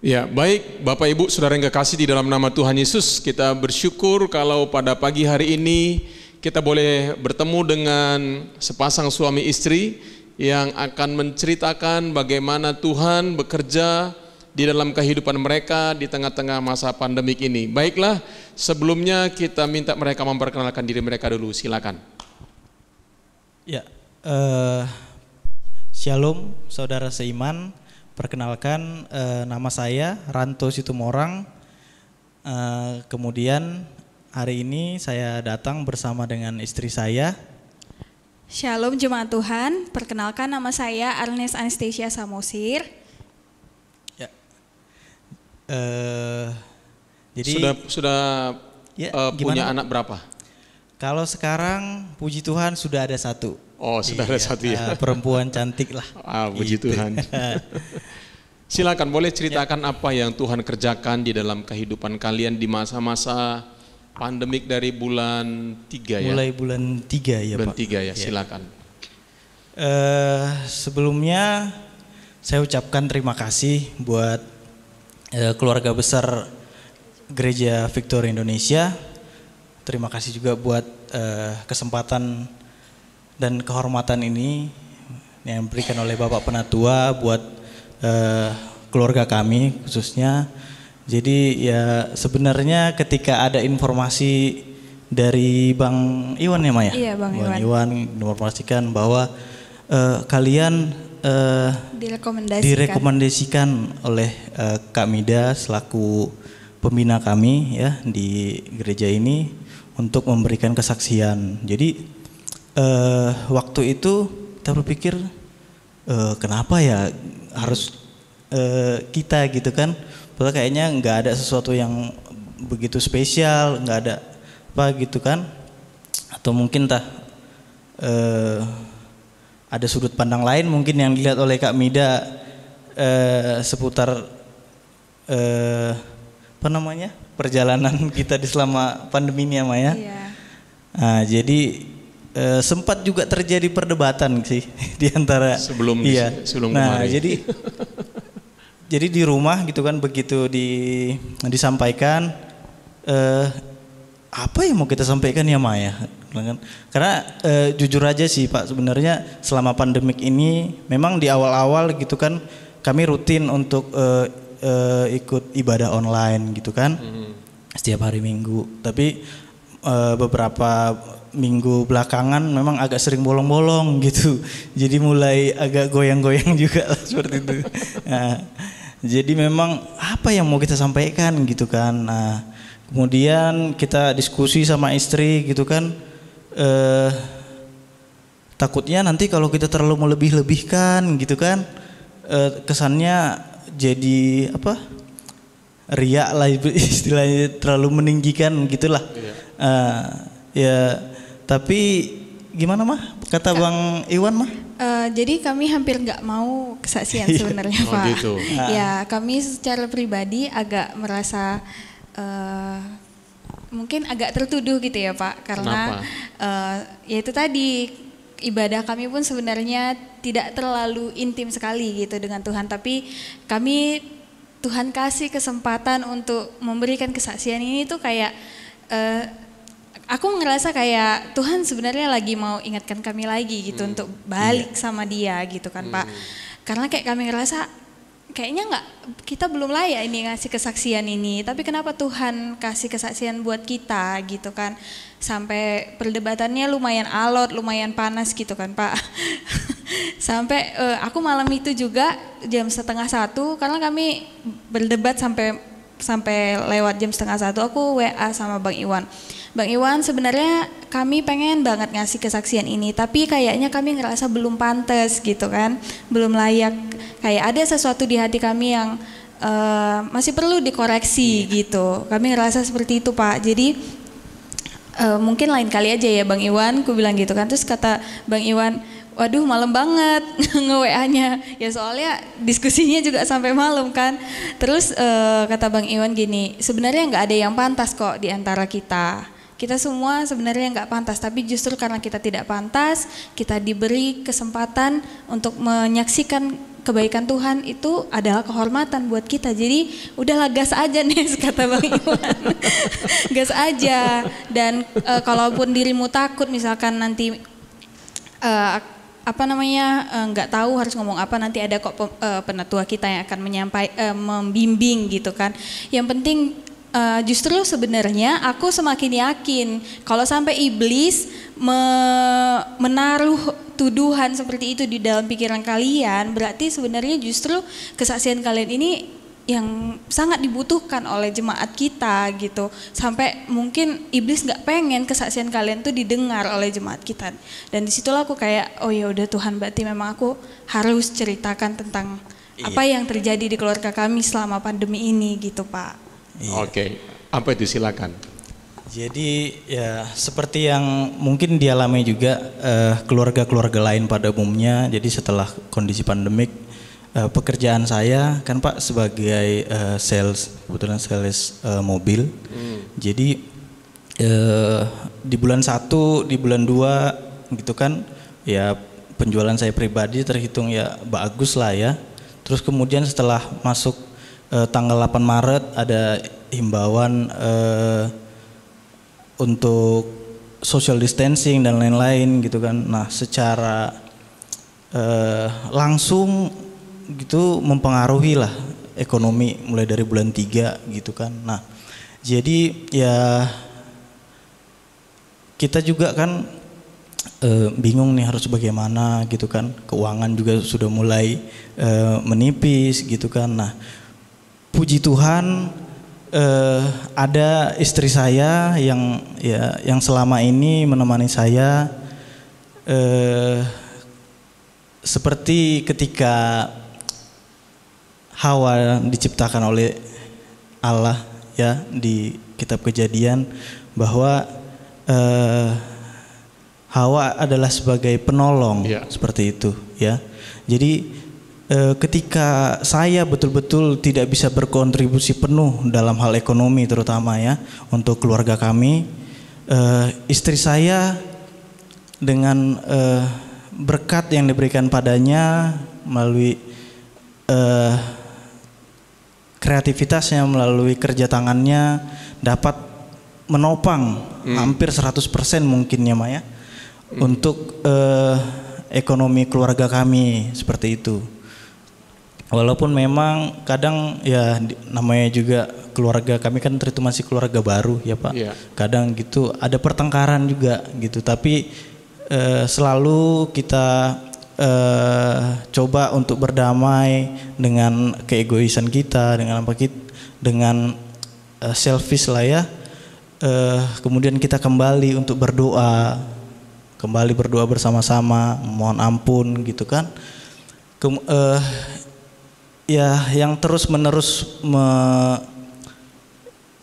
Ya, baik Bapak Ibu Saudara yang kekasih di dalam nama Tuhan Yesus, kita bersyukur kalau pada pagi hari ini kita boleh bertemu dengan sepasang suami istri yang akan menceritakan bagaimana Tuhan bekerja di dalam kehidupan mereka di tengah-tengah masa pandemik ini. Baiklah, sebelumnya kita minta mereka memperkenalkan diri mereka dulu, silakan. Ya, Shalom saudara seiman. Perkenalkan, nama saya Ranto Situmorang. Kemudian hari ini saya datang bersama dengan istri saya. Shalom Jemaat Tuhan, perkenalkan nama saya Arnes Anastasia Samosir. Ya. Jadi sudah ya, punya anak berapa? Kalau sekarang puji Tuhan sudah ada satu. Oh, sudah ada satu ya. Perempuan cantik lah. Puji gitu. Tuhan. Silakan, boleh ceritakan apa yang Tuhan kerjakan di dalam kehidupan kalian di masa-masa pandemik dari bulan 3 ya? Mulai bulan 3 ya bulan Pak. 3 ya, silakan. Sebelumnya saya ucapkan terima kasih buat keluarga besar Gereja Victory Indonesia. Terima kasih juga buat kesempatan dan kehormatan ini yang diberikan oleh Bapak Penatua buat keluarga kami khususnya. Jadi ya sebenarnya ketika ada informasi dari Bang Iwan ya Maya? Iya, Bang Iwan menginformasikan bahwa kalian direkomendasikan oleh Kak Mida selaku pembina kami ya di gereja ini untuk memberikan kesaksian. Jadi waktu itu kita berpikir kenapa ya harus kita gitu kan? Padahal kayaknya nggak ada sesuatu yang begitu spesial, nggak ada apa gitu kan? Atau mungkin ada sudut pandang lain mungkin yang dilihat oleh Kak Mida seputar apa namanya perjalanan kita di selama pandemi ini ya Maya. Iya. Nah, jadi sempat juga terjadi perdebatan sih di antara sebelum nah, kemarin. Jadi di rumah gitu kan begitu disampaikan apa yang mau kita sampaikan ya Maya? Karena jujur aja sih Pak, sebenarnya selama pandemik ini memang di awal-awal gitu kan kami rutin untuk ikut ibadah online gitu kan setiap hari Minggu. Tapi beberapa minggu belakangan memang agak sering bolong-bolong gitu. Jadi mulai agak goyang-goyang juga lah, seperti itu. Nah, jadi memang apa yang mau kita sampaikan gitu kan. Nah, kemudian kita diskusi sama istri gitu kan. Takutnya nanti kalau kita terlalu melebih-lebihkan gitu kan, kesannya jadi apa? Riak lah istilahnya, terlalu meninggikan gitulah. Ya, tapi gimana mah kata Bang Iwan mah? Jadi kami hampir nggak mau kesaksian sebenarnya Pak. Gitu. Ya, kami secara pribadi agak merasa mungkin agak tertuduh gitu ya Pak, karena ya itu tadi ibadah kami pun sebenarnya tidak terlalu intim sekali gitu dengan Tuhan, tapi kami Tuhan kasih kesempatan untuk memberikan kesaksian ini tuh kayak aku ngerasa kayak Tuhan sebenarnya lagi mau ingatkan kami lagi gitu untuk balik sama Dia gitu kan Pak. Karena kayak kami ngerasa kayaknya kita belum layak ini ngasih kesaksian ini, tapi kenapa Tuhan kasih kesaksian buat kita gitu kan. Sampai perdebatannya lumayan alot, lumayan panas gitu kan Pak. Sampai aku malam itu juga jam 12:30 karena kami berdebat sampai lewat jam 12:30 aku WA sama Bang Iwan. Bang Iwan, sebenarnya kami pengen banget ngasih kesaksian ini, tapi kayaknya kami ngerasa belum pantas gitu kan, belum layak. Kayak ada sesuatu di hati kami yang masih perlu dikoreksi gitu. Kami ngerasa seperti itu Pak. Jadi mungkin lain kali aja ya Bang Iwan, aku bilang gitu kan. Terus kata Bang Iwan, waduh malam banget nge-WA-nya. Ya soalnya diskusinya juga sampai malam kan. Terus kata Bang Iwan gini, sebenarnya nggak ada yang pantas kok di antara kita. Kita semua sebenarnya nggak pantas, tapi justru karena kita tidak pantas, kita diberi kesempatan untuk menyaksikan kebaikan Tuhan itu adalah kehormatan buat kita. Jadi udahlah gas aja nih kata Bang Iwan. Gas aja. Dan kalaupun dirimu takut misalkan nanti nggak tahu harus ngomong apa, nanti ada kok penatua kita yang akan membimbing gitu kan. Yang penting justru sebenarnya aku semakin yakin kalau sampai iblis menaruh tuduhan seperti itu di dalam pikiran kalian, berarti sebenarnya justru kesaksian kalian ini yang sangat dibutuhkan oleh jemaat kita gitu. Sampai mungkin iblis nggak pengen kesaksian kalian tuh didengar oleh jemaat kita. Dan disitulah aku kayak, oh ya udah Tuhan, berarti memang aku harus ceritakan tentang apa yang terjadi di keluarga kami selama pandemi ini gitu Pak. Oke, apa itu, silakan. Jadi ya seperti yang mungkin dialami juga keluarga-keluarga lain pada umumnya. Jadi setelah kondisi pandemik, pekerjaan saya kan Pak sebagai sales, kebetulan sales mobil. Jadi di bulan 1, di bulan 2 gitu kan ya penjualan saya pribadi terhitung ya bagus lah ya. Terus kemudian setelah masuk tanggal 8 Maret ada himbauan untuk social distancing dan lain-lain gitu kan. Nah secara langsung gitu mempengaruhi lah ekonomi mulai dari bulan 3 gitu kan. Nah jadi ya kita juga kan bingung nih harus bagaimana gitu kan. Keuangan juga sudah mulai menipis gitu kan. Nah puji Tuhan ada istri saya yang selama ini menemani saya, seperti ketika Hawa diciptakan oleh Allah ya di kitab Kejadian, bahwa Hawa adalah sebagai penolong seperti itu ya. Jadi ketika saya betul-betul tidak bisa berkontribusi penuh dalam hal ekonomi terutama ya untuk keluarga kami, istri saya dengan berkat yang diberikan padanya melalui kreativitasnya, melalui kerja tangannya dapat menopang hampir 100% mungkin ya Maya untuk ekonomi keluarga kami seperti itu. Walaupun memang kadang ya namanya juga keluarga kami kan itu masih keluarga baru ya Pak. Kadang gitu ada pertengkaran juga gitu, tapi selalu kita coba untuk berdamai dengan keegoisan kita, dengan apa kita, dengan selfish lah ya. Kemudian kita kembali untuk berdoa bersama-sama, mohon ampun gitu kan. Ya yang terus menerus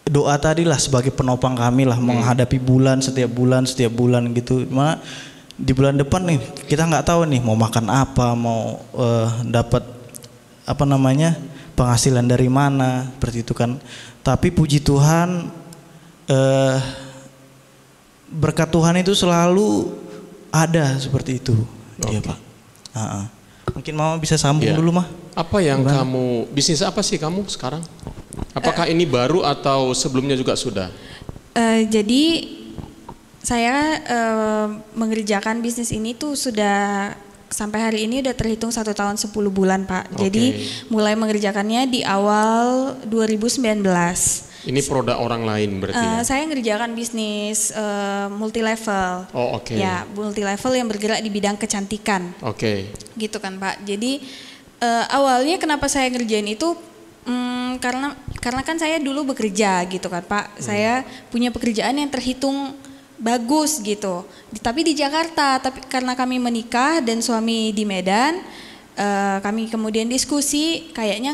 doa tadi lah sebagai penopang kami lah menghadapi setiap bulan gitu. Mana di bulan depan nih kita nggak tahu nih mau makan apa, mau dapat apa namanya penghasilan dari mana seperti itu kan. Tapi puji Tuhan berkat Tuhan itu selalu ada seperti itu. Iya Pak. Mungkin Mama bisa sambung dulu Mah. Apa yang kamu, bisnis apa sih kamu sekarang? Apakah ini baru atau sebelumnya juga sudah? Jadi saya mengerjakan bisnis ini tuh sudah sampai hari ini udah terhitung 1 tahun 10 bulan Pak. Jadi mulai mengerjakannya di awal 2019. Ini produk orang lain berarti ya? Saya ngerjakan bisnis multi level. Ya, multi level yang bergerak di bidang kecantikan. Gitu kan Pak. Jadi awalnya kenapa saya ngerjain itu karena kan saya dulu bekerja gitu kan Pak. Saya punya pekerjaan yang terhitung bagus gitu. Tapi di Jakarta, tapi karena kami menikah dan suami di Medan, kami kemudian diskusi kayaknya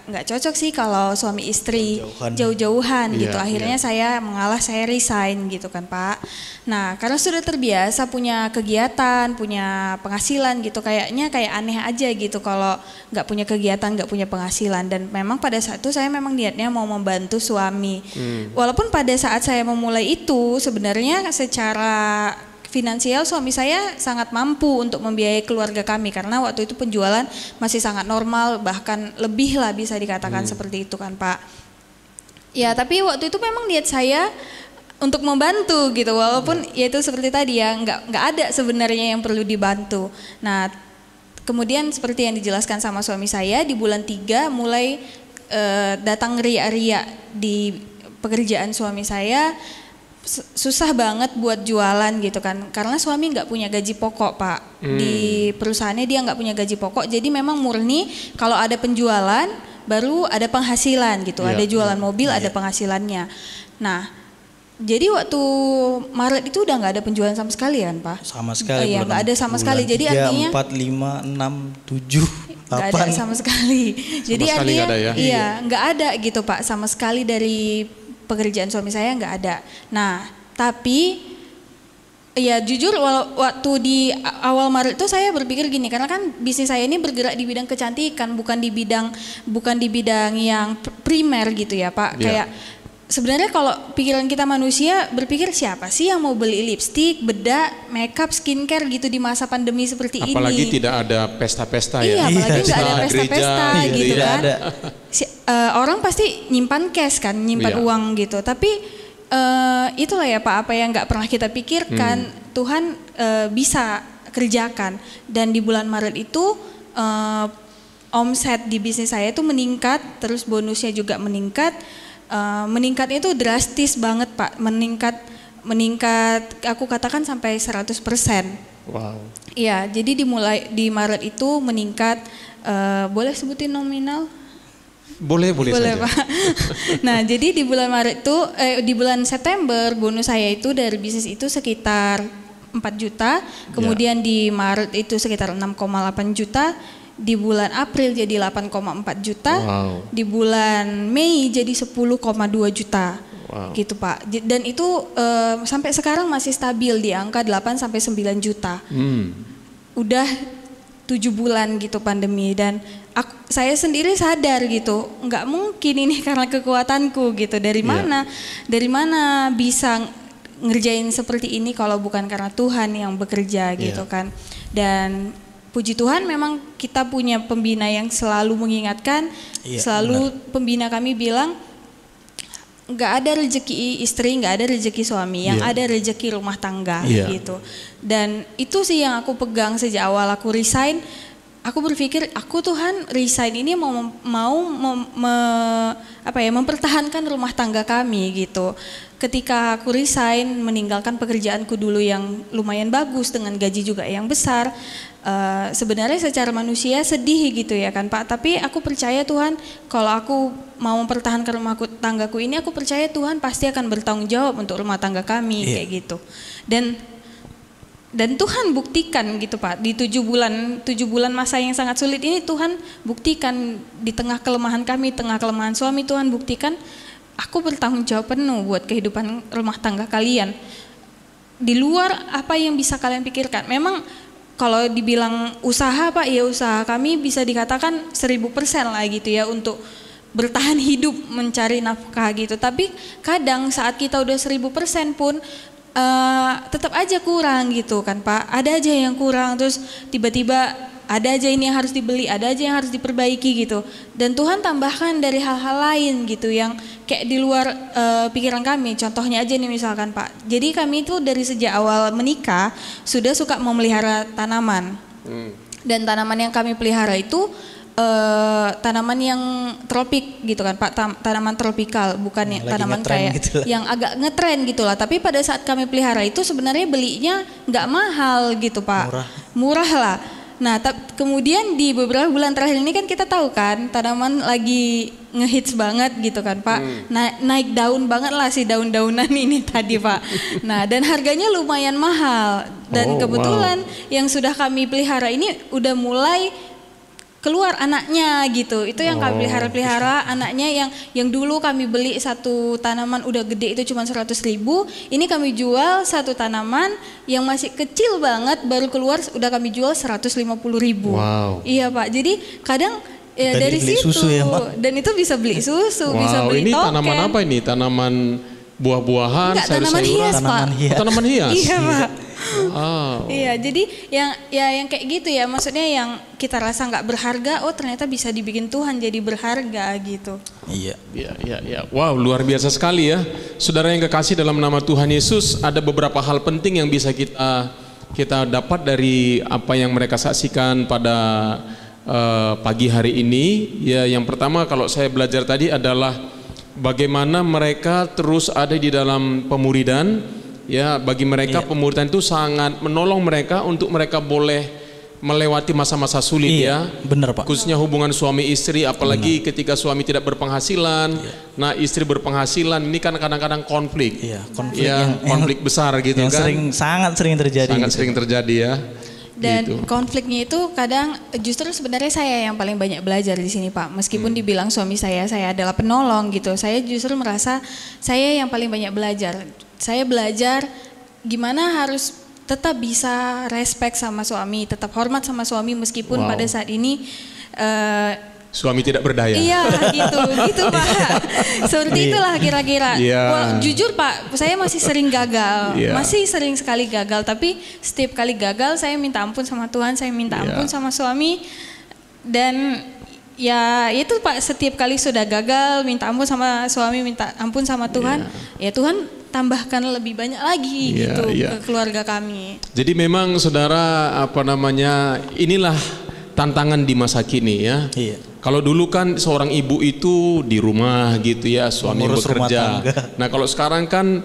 nggak cocok sih kalau suami istri jauh-jauhan gitu. Akhirnya saya mengalah, saya resign gitu kan Pak. Nah karena sudah terbiasa punya kegiatan, punya penghasilan gitu, kayaknya kayak aneh aja gitu kalau nggak punya kegiatan, nggak punya penghasilan. Dan memang pada saat itu saya memang niatnya mau membantu suami. Walaupun pada saat saya memulai itu sebenarnya secara finansial suami saya sangat mampu untuk membiayai keluarga kami karena waktu itu penjualan masih sangat normal, bahkan lebih lah bisa dikatakan seperti itu kan Pak. Ya tapi waktu itu memang niat saya untuk membantu gitu, walaupun ya itu seperti tadi ya nggak ada sebenarnya yang perlu dibantu. Nah kemudian seperti yang dijelaskan sama suami saya, di bulan 3 mulai datang ria-ria di pekerjaan suami saya. Susah banget buat jualan gitu kan, karena suami nggak punya gaji pokok Pak. Di perusahaannya dia nggak punya gaji pokok, jadi memang murni kalau ada penjualan baru ada penghasilan gitu. Ada jualan mobil ada penghasilannya. Nah jadi waktu Maret itu udah nggak ada penjualan sama sekali kan Pak? Sama sekali. Iya nggak ada sama sekali. Jadi 3, artinya 4, 5, 6, 7, 8. Nggak ada sama sekali. Jadi sekali artinya nggak ada ya? Iya nggak ada gitu Pak, sama sekali dari pekerjaan suami saya nggak ada. Nah tapi ya jujur waktu di awal Maret itu saya berpikir gini, karena kan bisnis saya ini bergerak di bidang kecantikan, bukan di bidang yang primer gitu ya Pak. Kayak sebenarnya kalau pikiran kita manusia berpikir siapa sih yang mau beli lipstik, bedak, makeup, skincare gitu di masa pandemi seperti ini. Apalagi tidak ada pesta-pesta ya. Iya, apalagi nggak ada pesta-pesta gitu kan. Orang pasti nyimpan cash kan, nyimpan uang gitu. Tapi itulah ya Pak, apa yang nggak pernah kita pikirkan Tuhan bisa kerjakan. Dan di bulan Maret itu omset di bisnis saya itu meningkat, terus bonusnya juga meningkat. Meningkatnya itu drastis banget Pak, meningkat aku katakan sampai 100%. Wow. Iya, jadi di Maret itu meningkat, boleh sebutin nominal? Boleh saja. Pak. Nah, jadi di bulan Maret itu, di bulan September bonus saya itu dari bisnis itu sekitar 4 juta, kemudian di Maret itu sekitar 6,8 juta. Di bulan April jadi 8,4 juta, di bulan Mei jadi 10,2 juta, gitu Pak. Dan itu sampai sekarang masih stabil di angka 8 sampai 9 juta. Udah 7 bulan gitu pandemi, dan saya sendiri sadar gitu, nggak mungkin ini karena kekuatanku gitu. Dari mana bisa ngerjain seperti ini kalau bukan karena Tuhan yang bekerja gitu kan. Dan puji Tuhan memang kita punya pembina yang selalu mengingatkan, selalu benar. Pembina kami bilang nggak ada rezeki istri, nggak ada rezeki suami, yang ada rezeki rumah tangga gitu. Dan itu sih yang aku pegang sejak awal aku resign. Aku berpikir aku Tuhan resign ini mempertahankan rumah tangga kami gitu. Ketika aku resign meninggalkan pekerjaanku dulu yang lumayan bagus dengan gaji juga yang besar, sebenarnya secara manusia sedih gitu ya kan Pak. Tapi aku percaya Tuhan, kalau aku mau mempertahankan rumah tanggaku ini, aku percaya Tuhan pasti akan bertanggung jawab untuk rumah tangga kami kayak gitu. Dan Tuhan buktikan gitu Pak, di 7 bulan masa yang sangat sulit ini Tuhan buktikan di tengah kelemahan kami, tengah kelemahan suami, Tuhan buktikan aku bertanggung jawab penuh buat kehidupan rumah tangga kalian. Di luar apa yang bisa kalian pikirkan. Memang kalau dibilang usaha Pak, ya usaha kami bisa dikatakan 1000% lah gitu ya untuk bertahan hidup mencari nafkah gitu. Tapi kadang saat kita udah 1000% pun tetap aja kurang gitu kan Pak. Ada aja yang kurang, terus tiba-tiba ada aja ini yang harus dibeli, ada aja yang harus diperbaiki gitu. Dan Tuhan tambahkan dari hal-hal lain gitu yang kayak di luar pikiran kami. Contohnya aja nih misalkan Pak. Jadi kami itu dari sejak awal menikah sudah suka memelihara tanaman. Dan tanaman yang kami pelihara itu tanaman yang tropik gitu kan Pak, tanaman tropikal, bukan tanaman kayak gitu yang agak ngetren gitu lah. Tapi pada saat kami pelihara itu sebenarnya belinya nggak mahal gitu Pak, murah lah. Nah kemudian di beberapa bulan terakhir ini kan kita tahu kan tanaman lagi ngehits banget gitu kan Pak, naik daun banget lah si daun-daunan ini tadi Pak. Nah dan harganya lumayan mahal, dan kebetulan yang sudah kami pelihara ini udah mulai keluar anaknya gitu. Itu yang kami pelihara anaknya yang dulu kami beli satu tanaman udah gede itu cuma 100.000, ini kami jual satu tanaman yang masih kecil banget baru keluar udah kami jual 150.000. Iya Pak, jadi kadang ya dari situ ya, dan itu bisa beli susu, bisa beli ini token. Tanaman apa ini? Tanaman buah-buahan, tanaman hias Pak. Tanaman hias? Iya Pak. Wow. Iya, jadi yang kayak gitu ya, maksudnya yang kita rasa nggak berharga, oh ternyata bisa dibikin Tuhan jadi berharga gitu. Iya. Ya. Wow, luar biasa sekali ya. Saudara yang kekasih dalam nama Tuhan Yesus, ada beberapa hal penting yang bisa kita dapat dari apa yang mereka saksikan pada pagi hari ini. Ya, yang pertama kalau saya belajar tadi adalah bagaimana mereka terus ada di dalam pemuridan. Ya, bagi mereka pemuridan itu sangat menolong mereka untuk mereka boleh melewati masa-masa sulit ya. Benar Pak. Khususnya hubungan suami istri, apalagi ketika suami tidak berpenghasilan, nah istri berpenghasilan, ini kan kadang-kadang konflik. Iya, konflik besar gitu yang kan. Sangat sering terjadi. Sangat sering terjadi ya. Dan gitu. konfliknya itu kadang justru sebenarnya saya yang paling banyak belajar di sini Pak. Meskipun dibilang suami saya adalah penolong gitu, saya justru merasa saya yang paling banyak belajar. Saya belajar gimana harus tetap bisa respect sama suami, tetap hormat sama suami meskipun pada saat ini suami tidak berdaya. Iya gitu Pak. Seperti itulah kira-kira. Jujur Pak, saya masih sering gagal, masih sering sekali gagal. Tapi setiap kali gagal saya minta ampun sama Tuhan, saya minta ampun sama suami. Dan ya itu Pak, setiap kali sudah gagal minta ampun sama suami, minta ampun sama Tuhan. Ya Tuhan tambahkan lebih banyak lagi ke keluarga kami. Jadi memang saudara inilah tantangan di masa kini ya. Iya. Kalau dulu kan seorang ibu itu di rumah gitu ya, suami bekerja. Nah kalau sekarang kan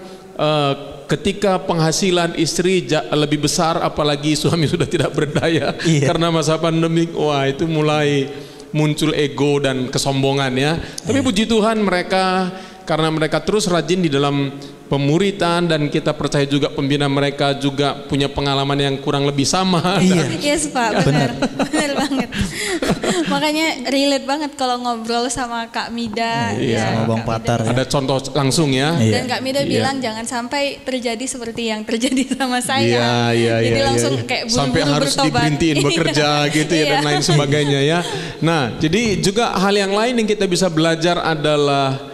ketika penghasilan istri lebih besar, apalagi suami sudah tidak berdaya karena masa pandemi, wah itu mulai muncul ego dan kesombongan ya. Tapi puji Tuhan karena mereka terus rajin di dalam pemuritan, dan kita percaya juga pembina mereka juga punya pengalaman yang kurang lebih sama. Yes Pak, benar banget. Makanya relate banget kalau ngobrol sama Kak Mida, sama Bang Patar. Ada contoh langsung ya. Dan Kak Mida bilang jangan sampai terjadi seperti yang terjadi sama saya. Jadi langsung kayak buru-buru sampai harus diberhentiin bekerja gitu ya, dan lain sebagainya ya. Nah, jadi juga hal yang lain yang kita bisa belajar adalah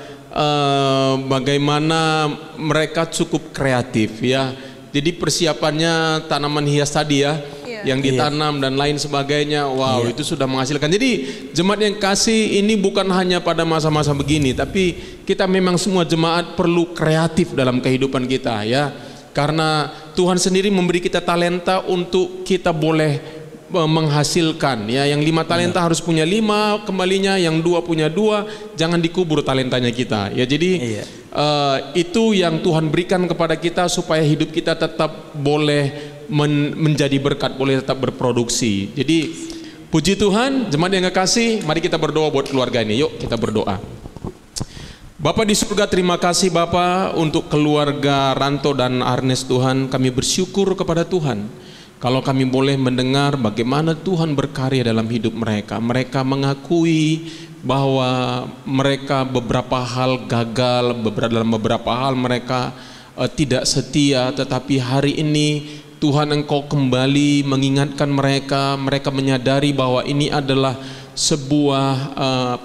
bagaimana mereka cukup kreatif ya. Jadi persiapannya tanaman hias tadi ya, yang ditanam dan lain sebagainya. Wow, itu sudah menghasilkan. Jadi jemaat yang kasih ini bukan hanya pada masa-masa begini, tapi kita memang semua jemaat perlu kreatif dalam kehidupan kita ya. Karena Tuhan sendiri memberi kita talenta untuk kita boleh menghasilkan ya. Yang 5 talenta harus punya 5 kembalinya, yang 2 punya 2, jangan dikubur talentanya kita ya. Jadi itu yang Tuhan berikan kepada kita supaya hidup kita tetap boleh menjadi berkat, boleh tetap berproduksi. Jadi puji Tuhan, jemaat yang kekasih, mari kita berdoa buat keluarga ini. Yuk kita berdoa. Bapa di surga, terima kasih Bapa untuk keluarga Ranto dan Arnes Tuhan. Kami bersyukur kepada Tuhan kalau kami boleh mendengar bagaimana Tuhan berkarya dalam hidup mereka. Mereka mengakui bahwa mereka beberapa hal gagal, dalam beberapa hal mereka tidak setia. Tetapi hari ini Tuhan Engkau kembali mengingatkan mereka. Mereka menyadari bahwa ini adalah sebuah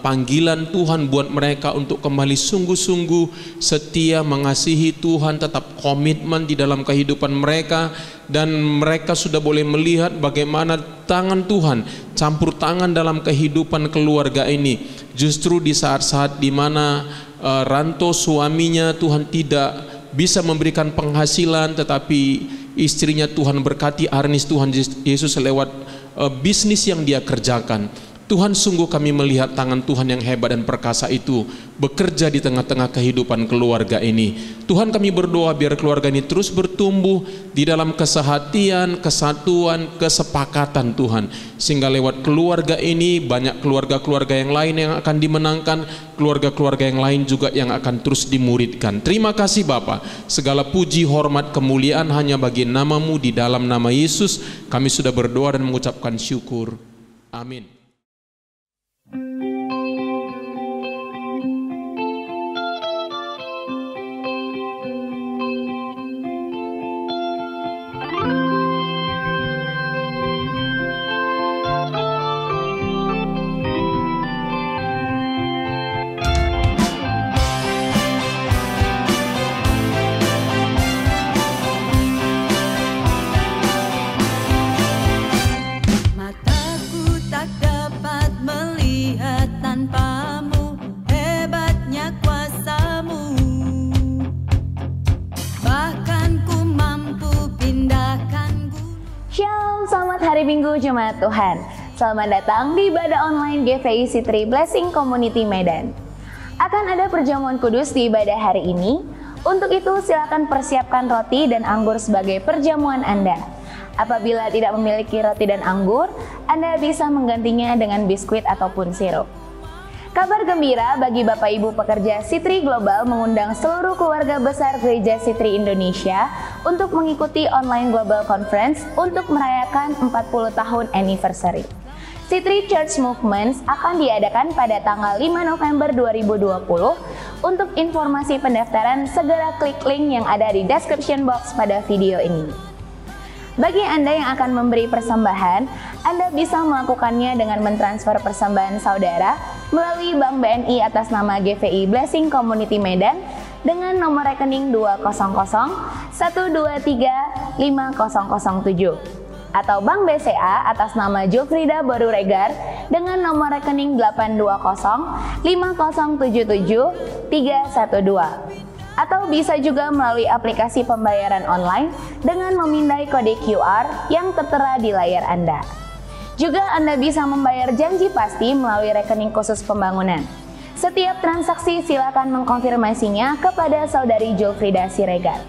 panggilan Tuhan buat mereka untuk kembali sungguh-sungguh setia mengasihi Tuhan, tetap komitmen di dalam kehidupan mereka. Dan mereka sudah boleh melihat bagaimana tangan Tuhan campur tangan dalam kehidupan keluarga ini. Justru di saat-saat di mana Ranto suaminya Tuhan tidak bisa memberikan penghasilan, tetapi istrinya Tuhan berkati, Arnis Tuhan Yesus lewat bisnis yang dia kerjakan. Tuhan, sungguh kami melihat tangan Tuhan yang hebat dan perkasa itu bekerja di tengah-tengah kehidupan keluarga ini. Tuhan, kami berdoa biar keluarga ini terus bertumbuh di dalam kesehatian, kesatuan, kesepakatan Tuhan. Sehingga lewat keluarga ini banyak keluarga-keluarga yang lain yang akan dimenangkan, keluarga-keluarga yang lain juga yang akan terus dimuridkan. Terima kasih Bapa. Segala puji, hormat, kemuliaan hanya bagi nama-Mu. Di dalam nama Yesus kami sudah berdoa dan mengucapkan syukur. Amin. hari Minggu Jemaat Tuhan. Selamat datang di ibadah online GVI Sitri Blessing Community Medan. Akan ada perjamuan kudus di ibadah hari ini. Untuk itu silakan persiapkan roti dan anggur sebagai perjamuan Anda. Apabila tidak memiliki roti dan anggur, Anda bisa menggantinya dengan biskuit ataupun sirup. Kabar gembira bagi Bapak Ibu pekerja Sitri Global mengundang seluruh keluarga besar Gereja Sitri Indonesia untuk mengikuti online Global Conference untuk merayakan 40 tahun anniversary. Sitri Church Movements akan diadakan pada tanggal 5 November 2020. Untuk informasi pendaftaran, segera klik link yang ada di description box pada video ini. Bagi Anda yang akan memberi persembahan, Anda bisa melakukannya dengan mentransfer persembahan saudara melalui Bank BNI atas nama GVI Blessing Community Medan dengan nomor rekening 200-123-5007 atau Bank BCA atas nama Jofrida Boru Regar dengan nomor rekening 820-5077-312. Atau bisa juga melalui aplikasi pembayaran online dengan memindai kode QR yang tertera di layar Anda. Juga Anda bisa membayar janji pasti melalui rekening khusus pembangunan. Setiap transaksi silakan mengkonfirmasinya kepada Saudari Jofrida Siregar.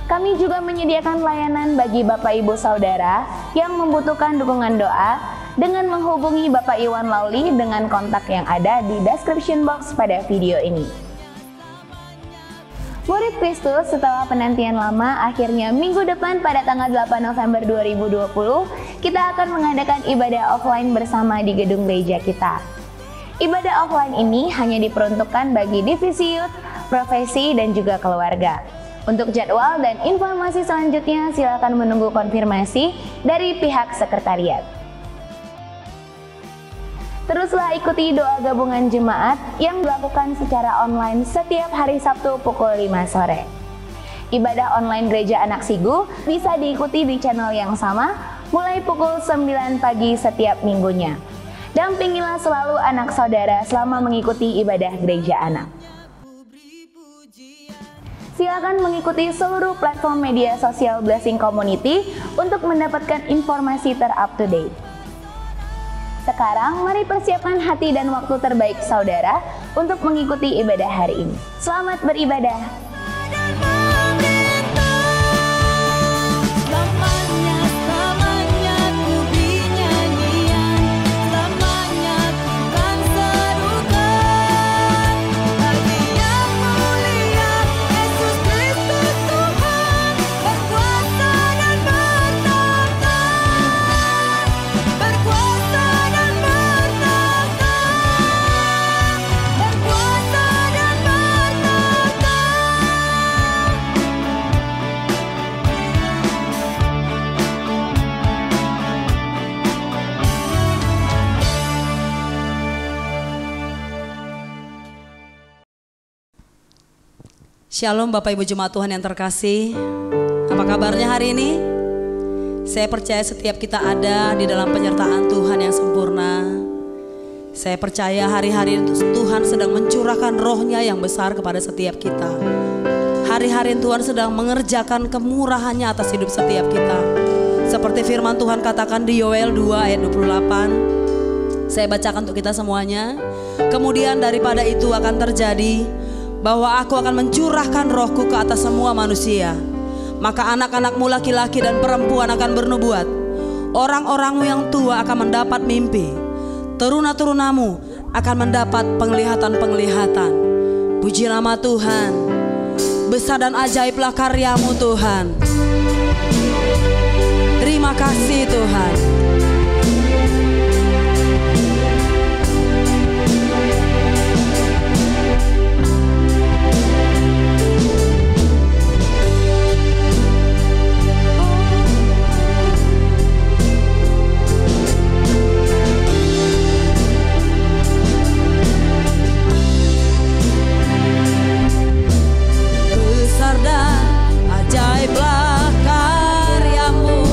Kami juga menyediakan layanan bagi Bapak Ibu Saudara yang membutuhkan dukungan doa dengan menghubungi Bapak Iwan Lauli dengan kontak yang ada di description box pada video ini. Murid Kristus setelah penantian lama, akhirnya minggu depan pada tanggal 8 November 2020, kita akan mengadakan ibadah offline bersama di gedung gereja kita. Ibadah offline ini hanya diperuntukkan bagi divisi youth, profesi, dan juga keluarga. Untuk jadwal dan informasi selanjutnya, silakan menunggu konfirmasi dari pihak sekretariat. Teruslah ikuti doa gabungan jemaat yang dilakukan secara online setiap hari Sabtu pukul 5 sore. Ibadah online Gereja Anak Sigu bisa diikuti di channel yang sama mulai pukul 9 pagi setiap minggunya. Dampingilah selalu anak saudara selama mengikuti ibadah Gereja Anak. Silakan mengikuti seluruh platform media sosial Blessing Community untuk mendapatkan informasi ter-up-to-date. Sekarang mari persiapkan hati dan waktu terbaik saudara untuk mengikuti ibadah hari ini. Selamat beribadah. Shalom Bapak Ibu Jemaat Tuhan yang terkasih. Apa kabarnya hari ini? Saya percaya setiap kita ada di dalam penyertaan Tuhan yang sempurna. Saya percaya hari-hari Tuhan sedang mencurahkan rohnya yang besar kepada setiap kita. Hari-hari Tuhan sedang mengerjakan kemurahannya atas hidup setiap kita. Seperti firman Tuhan katakan di Yoel 2 ayat 28. Saya bacakan untuk kita semuanya. Kemudian daripada itu akan terjadi bahwa aku akan mencurahkan rohku ke atas semua manusia. Maka anak-anakmu laki-laki dan perempuan akan bernubuat. Orang-orangmu yang tua akan mendapat mimpi. Teruna-terunamu akan mendapat penglihatan-penglihatan. Puji nama Tuhan. Besar dan ajaiblah karyamu Tuhan. Terima kasih Tuhan. Ajaiblah karyamu.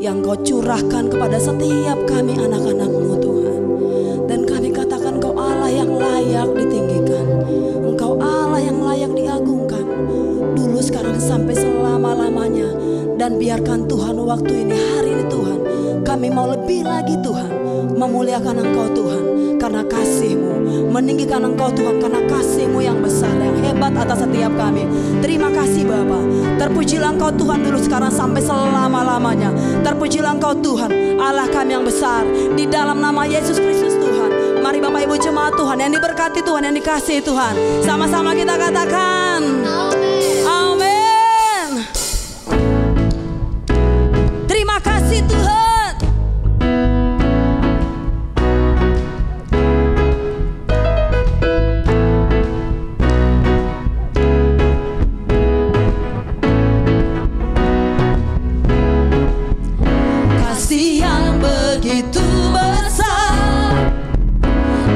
yang Kau curahkan kepada setiap kami anak-anak-Mu Tuhan. Dan kami katakan Engkau Allah yang layak ditinggikan, Engkau Allah yang layak diagungkan, dulu, sekarang, sampai selama-lamanya. Dan biarkan Tuhan waktu ini, hari ini Tuhan, kami mau lebih lagi Tuhan, memuliakan Engkau Tuhan, karena kasih-Mu, meninggikan Engkau Tuhan, karena kasih-Mu yang besar, yang hebat atas setiap kami. Terima kasih Bapa. Terpujilah Engkau Tuhan dulu, sekarang, sampai selama-lamanya. Terpujilah Engkau Tuhan, Allah kami yang besar, di dalam nama Yesus Kristus Tuhan. Mari Bapak Ibu jemaat Tuhan yang diberkati Tuhan, yang dikasihi Tuhan, sama-sama kita katakan amin. Terima kasih Tuhan. Kasih yang begitu besar,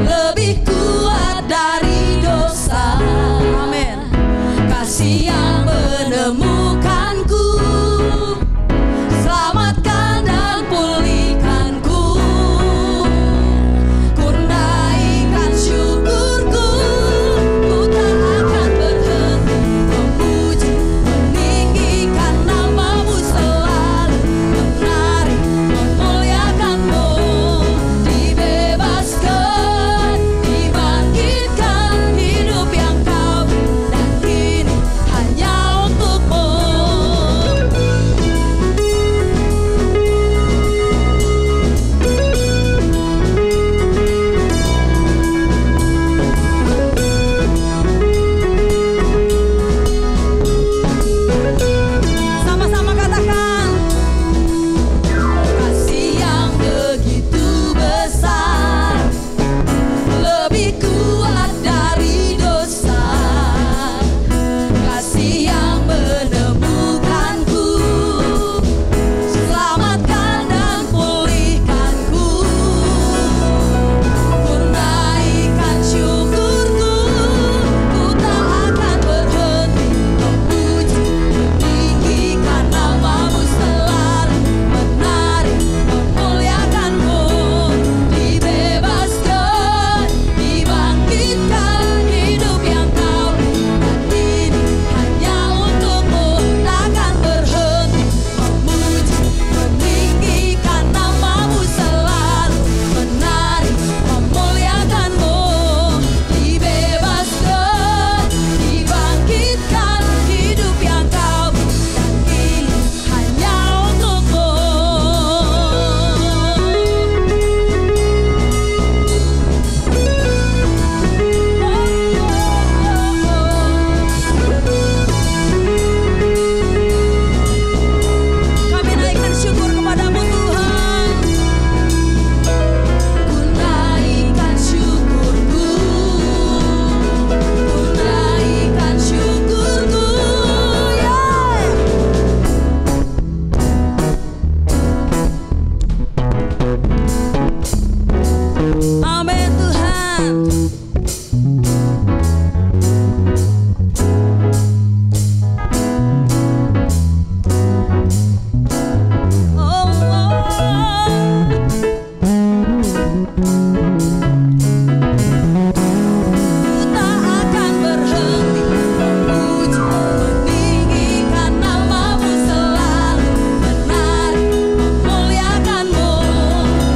lebih kuat dari dosa. Amin. Kasih yang menemukanku, selamatkan dan pulihkanku. Ku naikkan syukurku, ku tak akan berhenti memuji, meninggikan nama-Mu selalu, menari, memuliakan-Mu. Dibebaskan, dibangkitkan, hidup yang Kau beri, dan kini hanya untuk-Mu. Sama-sama katakan, kasih yang begitu besar, lebih kuat dari dosa. Kasih yang menemukanku, selamatkan dan pulihkanku. Ku naikkan syukurku, ku tak akan berhenti memuji, meninggikan nama-Mu selalu, menari, memuliakan-Mu. Dibebaskan, dibangkitkan, hidup yang Kau beri, dan kini hanya untuk-Mu. Takkan berhenti memuji, meninggikan nama-Mu selalu, menari, memuliakan-Mu. Dibebaskan, dibangkitkan, hidup yang Kau beri, dan kini hanya untuk-Mu. Kami naikkan syukur kepada-Mu Tuhan. Ku naikkan syukurku, ku naikkan syukurku, amin Tuhan. Ku tak akan berhenti memuji, meninggikan nama-Mu selalu, menari, memuliakan-Mu.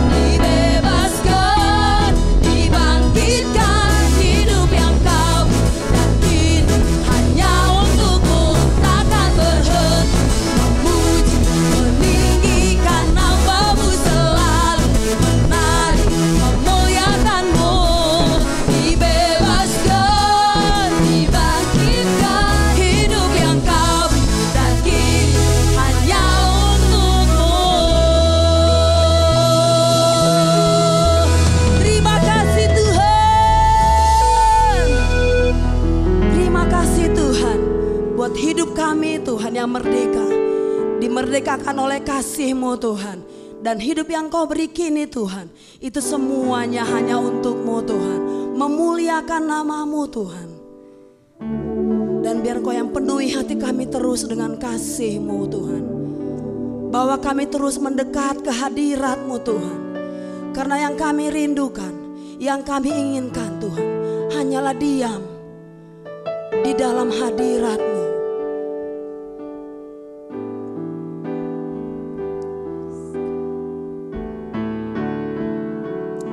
Dibebaskan, dibangkitkan, hidup yang Kau beri, dan kini hanya untuk-Mu. Takkan berhenti memuji, meninggikan nama-Mu selalu, menari, memuliakan-Mu. Dibebaskan, dibangkitkan, hidup yang Kau beri, dan kini hanya untuk-Mu. Terima kasih Tuhan. Terima kasih Tuhan buat hidup kami Tuhan yang merdeka, dimerdekakan oleh kasih-Mu Tuhan. Dan hidup yang Kau beri kini Tuhan, itu semuanya hanya untuk-Mu Tuhan, memuliakan nama-Mu Tuhan. Dan biar Kau yang penuhi hati kami terus dengan kasih-Mu Tuhan. bahwa kami terus mendekat ke hadirat-Mu Tuhan. Karena yang kami rindukan, yang kami inginkan Tuhan, hanyalah diam di dalam hadirat-Mu.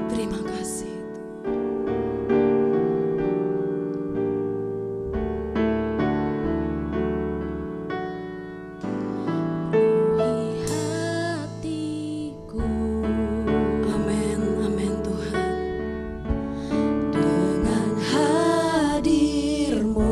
Terima kasih. Dengan hadir-Mu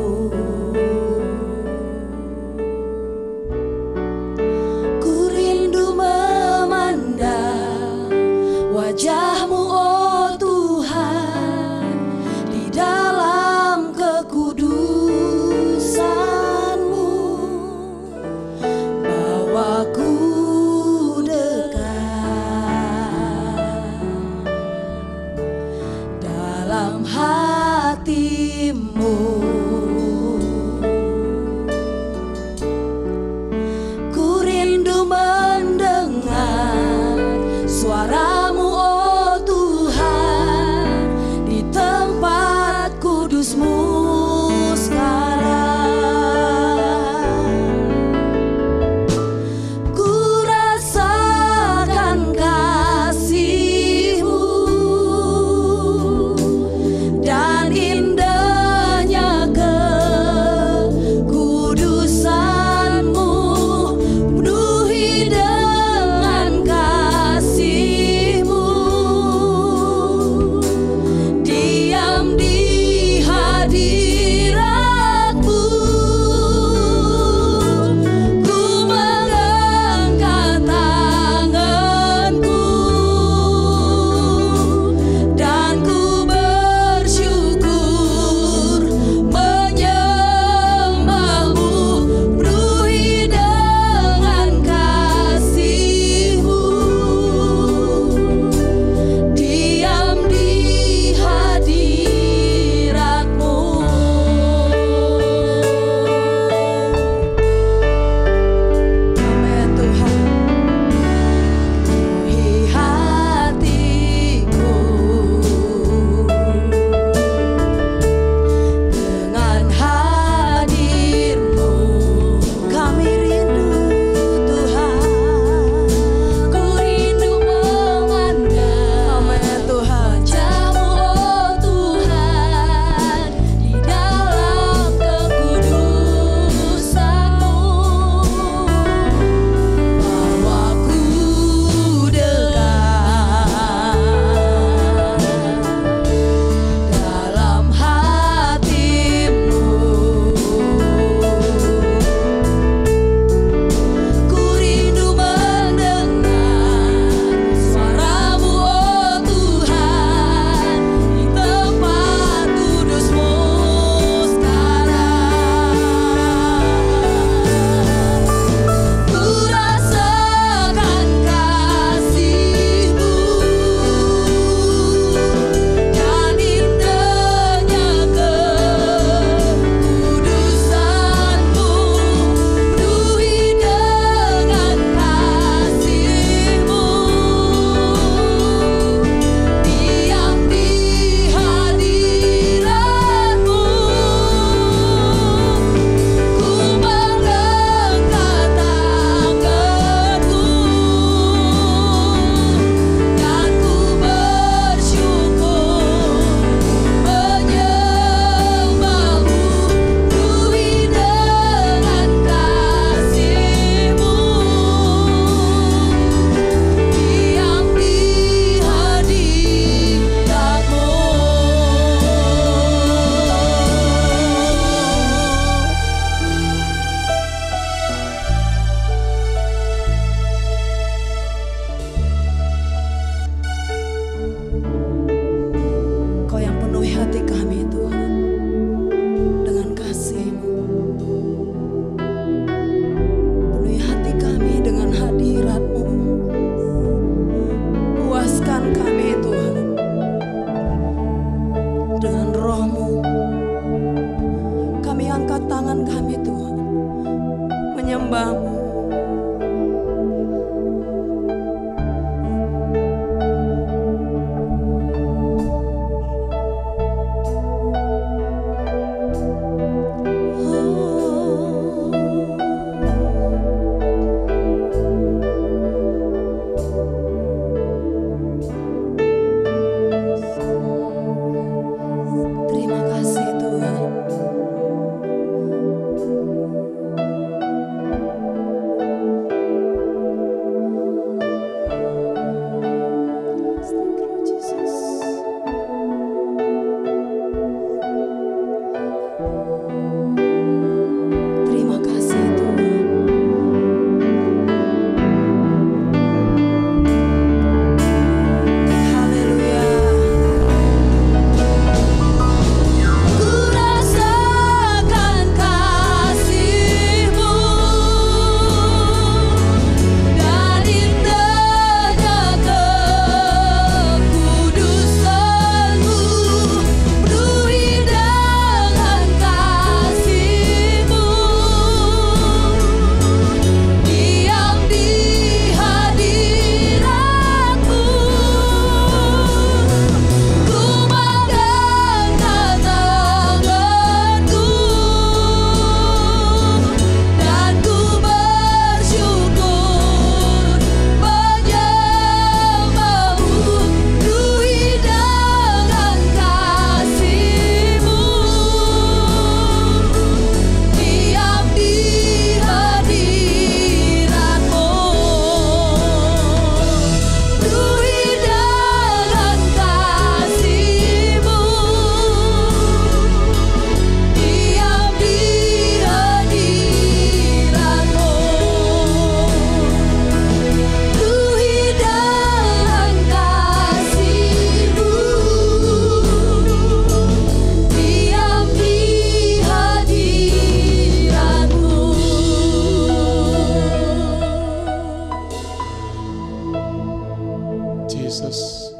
Jesus.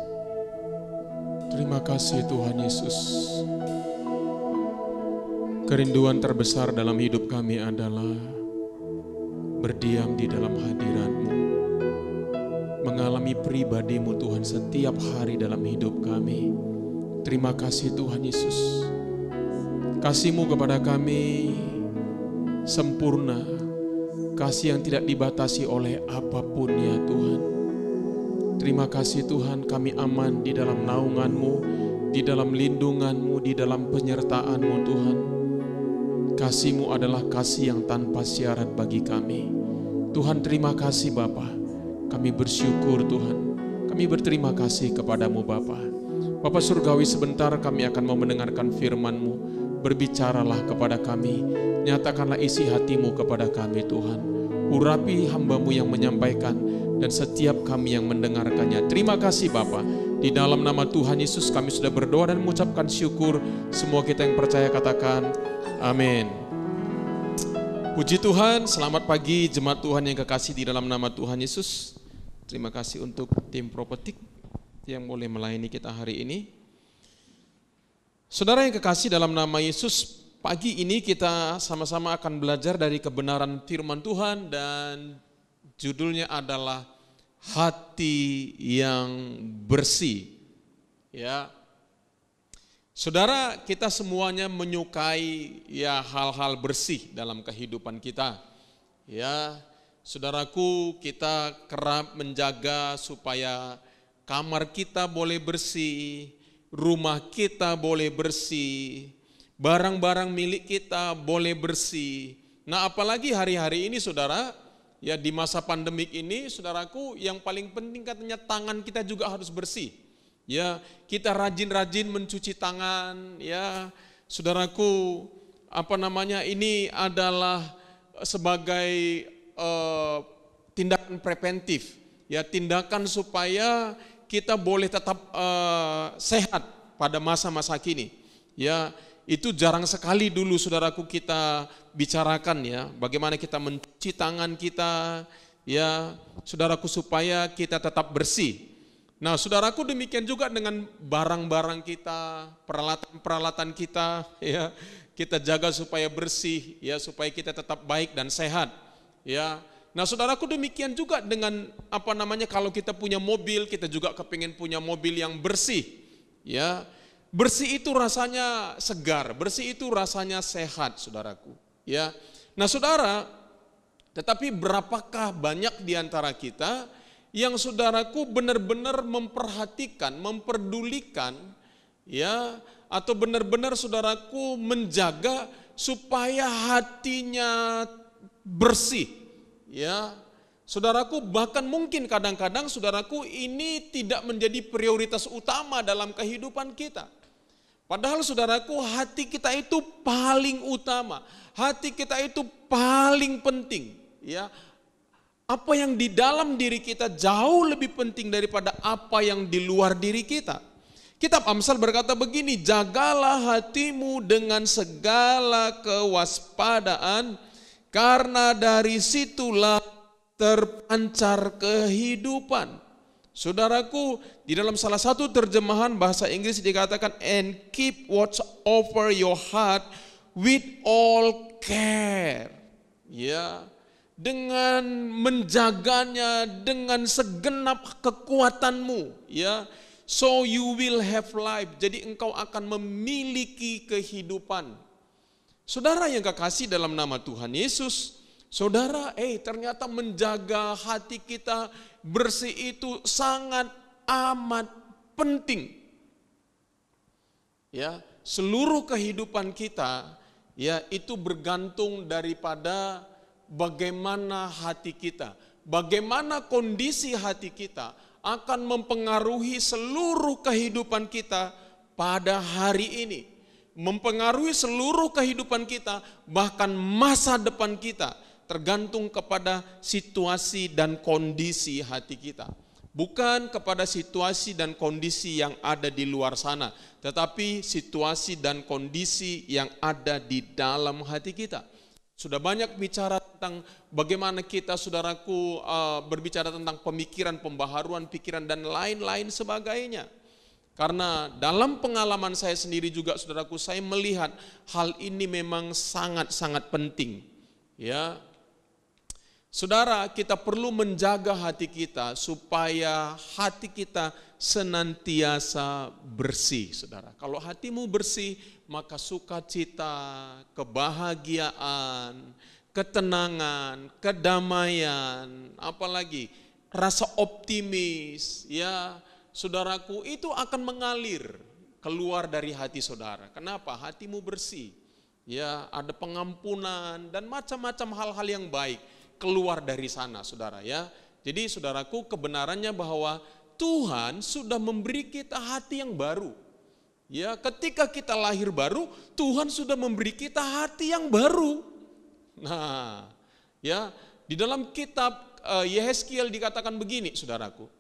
Terima kasih Tuhan Yesus. Kerinduan terbesar dalam hidup kami adalah berdiam di dalam hadirat-Mu, mengalami pribadi-Mu Tuhan setiap hari dalam hidup kami. Terima kasih Tuhan Yesus. Kasih-Mu kepada kami sempurna, kasih yang tidak dibatasi oleh apapun ya Tuhan. Terima kasih Tuhan, kami aman di dalam naungan-Mu, di dalam lindungan-Mu, di dalam penyertaan-Mu Tuhan. Kasih-Mu adalah kasih yang tanpa syarat bagi kami. Tuhan, terima kasih Bapa. Kami bersyukur Tuhan. Kami berterima kasih kepadamu Bapa. Bapa Surgawi, sebentar kami akan mau mendengarkan firman-Mu. Berbicaralah kepada kami. Nyatakanlah isi hati-Mu kepada kami Tuhan. Urapi hamba-Mu yang menyampaikan dan setiap kami yang mendengarkannya. Terima kasih Bapa. Di dalam nama Tuhan Yesus kami sudah berdoa dan mengucapkan syukur. Semua kita yang percaya katakan amin. Puji Tuhan, selamat pagi jemaat Tuhan yang kekasih di dalam nama Tuhan Yesus. Terima kasih untuk tim Prophetic yang boleh melayani kita hari ini. Saudara yang kekasih dalam nama Yesus, pagi ini kita sama-sama akan belajar dari kebenaran firman Tuhan dan judulnya adalah hati yang bersih. Ya. Saudara, kita semuanya menyukai ya hal-hal bersih dalam kehidupan kita. Ya, saudaraku, kita kerap menjaga supaya kamar kita boleh bersih, rumah kita boleh bersih, barang-barang milik kita boleh bersih. Nah, apalagi hari-hari ini saudara, ya di masa pandemik ini saudaraku, yang paling penting katanya tangan kita juga harus bersih. Ya, kita rajin-rajin mencuci tangan, ya, saudaraku, ini adalah sebagai tindakan preventif, ya, tindakan supaya kita boleh tetap sehat pada masa-masa kini. Ya, itu jarang sekali dulu saudaraku kita bicarakan ya, bagaimana kita mencuci tangan kita, ya, saudaraku, supaya kita tetap bersih. Nah, saudaraku, demikian juga dengan barang-barang kita, peralatan-peralatan kita, ya, kita jaga supaya bersih, ya, supaya kita tetap baik dan sehat, ya. Nah, saudaraku, demikian juga dengan kalau kita punya mobil, kita juga kepingin punya mobil yang bersih, ya. Bersih itu rasanya segar, bersih itu rasanya sehat, saudaraku, ya. Nah, saudara, tetapi berapakah banyak di antara kita yang saudaraku benar-benar memperhatikan, memperdulikan, ya, atau benar-benar saudaraku menjaga supaya hatinya bersih, ya. Saudaraku, bahkan mungkin kadang-kadang saudaraku ini tidak menjadi prioritas utama dalam kehidupan kita. Padahal saudaraku, hati kita itu paling utama, hati kita itu paling penting, ya. Apa yang di dalam diri kita jauh lebih penting daripada apa yang di luar diri kita. Kitab Amsal berkata begini, jagalah hatimu dengan segala kewaspadaan, karena dari situlah terpancar kehidupan. Saudaraku, di dalam salah satu terjemahan bahasa Inggris dikatakan, and keep watch over your heart with all care. Ya, dengan menjaganya dengan segenap kekuatanmu, ya, so you will have life. Jadi engkau akan memiliki kehidupan. Saudara yang kekasih dalam nama Tuhan Yesus, saudara, ternyata menjaga hati kita bersih itu sangat amat penting. Ya, seluruh kehidupan kita, ya, itu bergantung daripada bagaimana hati kita, bagaimana kondisi hati kita akan mempengaruhi seluruh kehidupan kita pada hari ini, mempengaruhi seluruh kehidupan kita, bahkan masa depan kita, tergantung kepada situasi dan kondisi hati kita. Bukan kepada situasi dan kondisi yang ada di luar sana, tetapi situasi dan kondisi yang ada di dalam hati kita. Sudah banyak bicara tentang tentang bagaimana kita, saudaraku, berbicara tentang pemikiran, pembaharuan pikiran dan lain-lain sebagainya. Karena dalam pengalaman saya sendiri juga, saudaraku, saya melihat hal ini memang sangat-sangat penting. Ya, saudara, kita perlu menjaga hati kita supaya hati kita senantiasa bersih, saudara. Kalau hatimu bersih, maka sukacita, kebahagiaan, ketenangan, kedamaian, apalagi rasa optimis, ya, saudaraku, itu akan mengalir keluar dari hati saudara. Kenapa? Hatimu bersih. Ya, ada pengampunan dan macam-macam hal-hal yang baik keluar dari sana, saudara, ya. Jadi saudaraku, kebenarannya bahwa Tuhan sudah memberi kita hati yang baru. Ya, ketika kita lahir baru, Tuhan sudah memberi kita hati yang baru. Nah, ya, di dalam kitab Yehezkiel dikatakan begini, saudaraku.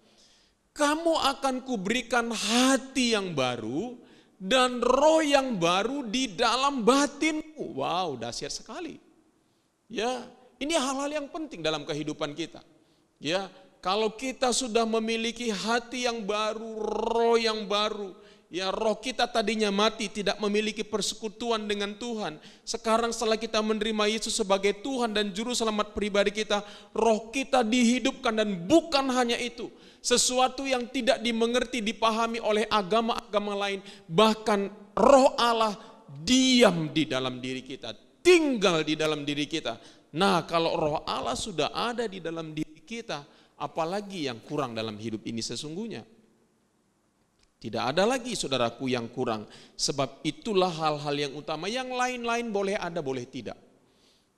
Kamu akan kuberikan hati yang baru dan roh yang baru di dalam batinmu. Wow, dahsyat sekali. Ya, ini hal-hal yang penting dalam kehidupan kita. Ya, kalau kita sudah memiliki hati yang baru, roh yang baru, ya, roh kita tadinya mati, tidak memiliki persekutuan dengan Tuhan. Sekarang setelah kita menerima Yesus sebagai Tuhan dan Juru Selamat pribadi kita, roh kita dihidupkan, dan bukan hanya itu. Sesuatu yang tidak dimengerti, dipahami oleh agama-agama lain, bahkan roh Allah diam di dalam diri kita, tinggal di dalam diri kita. Nah, kalau roh Allah sudah ada di dalam diri kita, apalagi yang kurang dalam hidup ini sesungguhnya? Tidak ada lagi, saudaraku, yang kurang. Sebab itulah hal-hal yang utama. Yang lain-lain boleh ada, boleh tidak.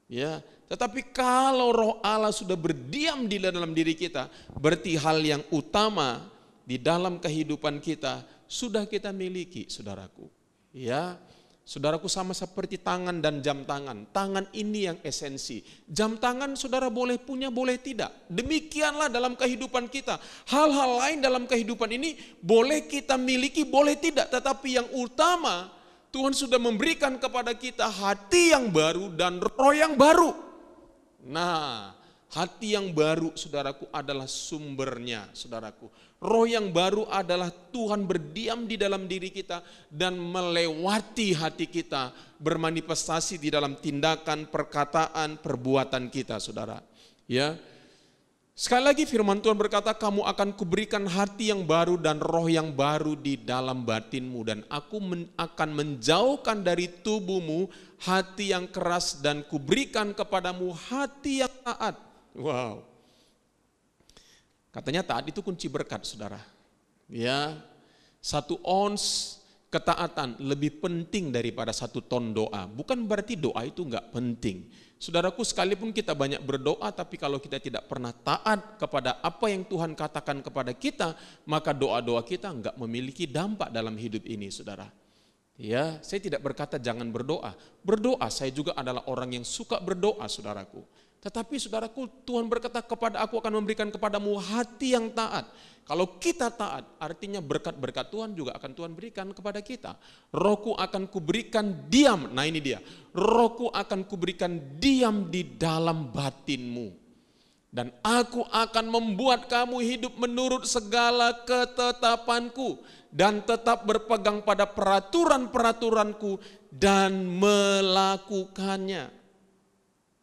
Ya, tetapi kalau roh Allah sudah berdiam di dalam diri kita, berarti hal yang utama di dalam kehidupan kita sudah kita miliki, saudaraku. Ya, saudaraku, sama seperti tangan dan jam tangan. Tangan ini yang esensi. Jam tangan saudara boleh punya, boleh tidak. Demikianlah dalam kehidupan kita. Hal-hal lain dalam kehidupan ini boleh kita miliki, boleh tidak. Tetapi yang utama, Tuhan sudah memberikan kepada kita hati yang baru dan roh yang baru. Nah, hati yang baru, saudaraku, adalah sumbernya, saudaraku. Roh yang baru adalah Tuhan berdiam di dalam diri kita dan melewati hati kita, bermanifestasi di dalam tindakan, perkataan, perbuatan kita, saudara. Ya, sekali lagi firman Tuhan berkata, kamu akan kuberikan hati yang baru dan roh yang baru di dalam batinmu, dan aku akan menjauhkan dari tubuhmu hati yang keras dan kuberikan kepadamu hati yang taat. Wow. Katanya taat itu kunci berkat, saudara. Ya, 1 ons ketaatan lebih penting daripada 1 ton doa. Bukan berarti doa itu enggak penting. Saudaraku, sekalipun kita banyak berdoa, tapi kalau kita tidak pernah taat kepada apa yang Tuhan katakan kepada kita, maka doa-doa kita enggak memiliki dampak dalam hidup ini, saudara. Ya, saya tidak berkata jangan berdoa. Berdoa, saya juga adalah orang yang suka berdoa, saudaraku. Tetapi saudaraku, Tuhan berkata kepada aku akan memberikan kepadamu hati yang taat. Kalau kita taat, artinya berkat-berkat Tuhan juga akan Tuhan berikan kepada kita. Rohku akan kuberikan diam, nah ini dia. Rohku akan kuberikan diam di dalam batinmu. Dan aku akan membuat kamu hidup menurut segala ketetapanku. Dan tetap berpegang pada peraturan-peraturanku dan melakukannya.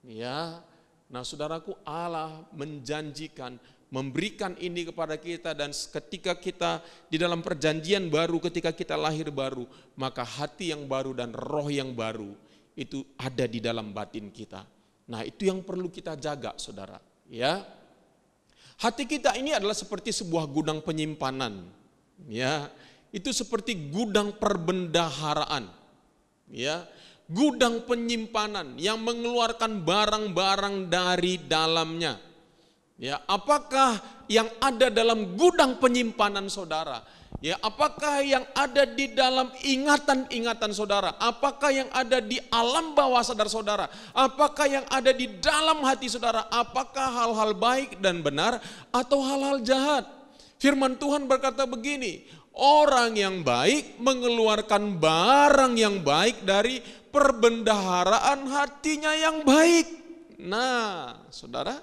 Ya, nah saudaraku, Allah menjanjikan memberikan ini kepada kita, dan ketika kita di dalam perjanjian baru, ketika kita lahir baru, maka hati yang baru dan roh yang baru itu ada di dalam batin kita. Nah, itu yang perlu kita jaga, saudara. Ya, hati kita ini adalah seperti sebuah gudang penyimpanan. Ya, itu seperti gudang perbendaharaan. Ya, gudang penyimpanan yang mengeluarkan barang-barang dari dalamnya. Ya, apakah yang ada dalam gudang penyimpanan saudara? Ya, apakah yang ada di dalam ingatan-ingatan saudara? Apakah yang ada di alam bawah sadar saudara? Apakah yang ada di dalam hati saudara? Apakah hal-hal baik dan benar atau hal-hal jahat? Firman Tuhan berkata begini, orang yang baik mengeluarkan barang yang baik dari perbendaharaan hatinya yang baik. Nah, saudara,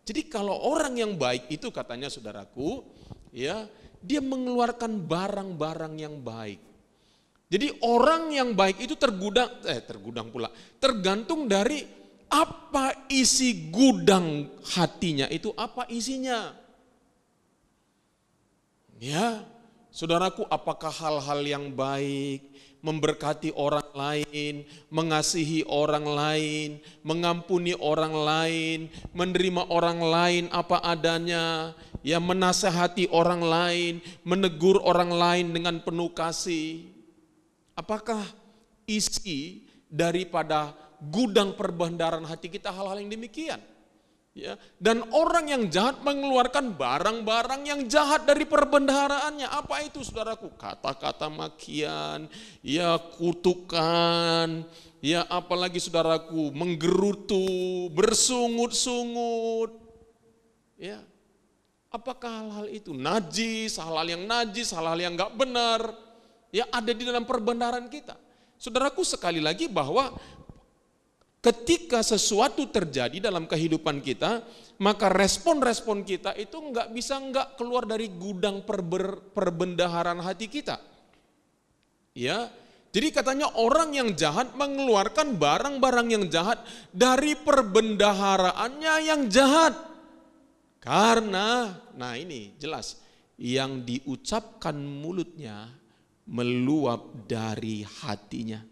jadi kalau orang yang baik itu katanya saudaraku, ya, dia mengeluarkan barang-barang yang baik. Jadi orang yang baik itu tergantung dari apa isi gudang hatinya itu, apa isinya. Ya, saudaraku, apakah hal-hal yang baik, memberkati orang lain, mengasihi orang lain, mengampuni orang lain, menerima orang lain apa adanya, ya, menasehati orang lain, menegur orang lain dengan penuh kasih. Apakah isi daripada gudang perbendaharaan hati kita hal-hal yang demikian? Ya, dan orang yang jahat mengeluarkan barang-barang yang jahat dari perbendaharaannya. Apa itu, saudaraku? Kata-kata makian, ya, kutukan, ya, apalagi saudaraku, menggerutu, bersungut-sungut. Ya, apakah hal-hal itu najis, hal-hal yang najis, hal-hal yang enggak benar, ya, ada di dalam perbendaharaan kita? Saudaraku, sekali lagi bahwa ketika sesuatu terjadi dalam kehidupan kita, maka respon-respon kita itu enggak bisa enggak keluar dari gudang perbendaharaan hati kita. Ya, jadi katanya orang yang jahat mengeluarkan barang-barang yang jahat dari perbendaharaannya yang jahat. Karena, nah ini jelas, yang diucapkan mulutnya meluap dari hatinya.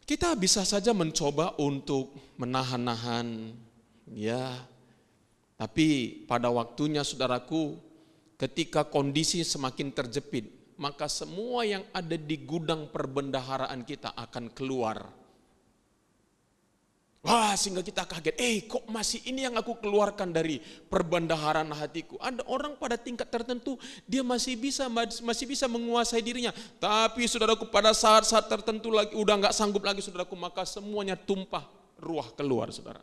Kita bisa saja mencoba untuk menahan-nahan, ya. Tapi pada waktunya, saudaraku, ketika kondisi semakin terjepit, maka semua yang ada di gudang perbendaharaan kita akan keluar. Wah, sehingga kita kaget, kok masih ini yang aku keluarkan dari perbendaharaan hatiku. Ada orang pada tingkat tertentu, dia masih bisa menguasai dirinya. Tapi saudaraku, pada saat-saat tertentu lagi, udah nggak sanggup lagi saudaraku, maka semuanya tumpah ruah keluar, saudara.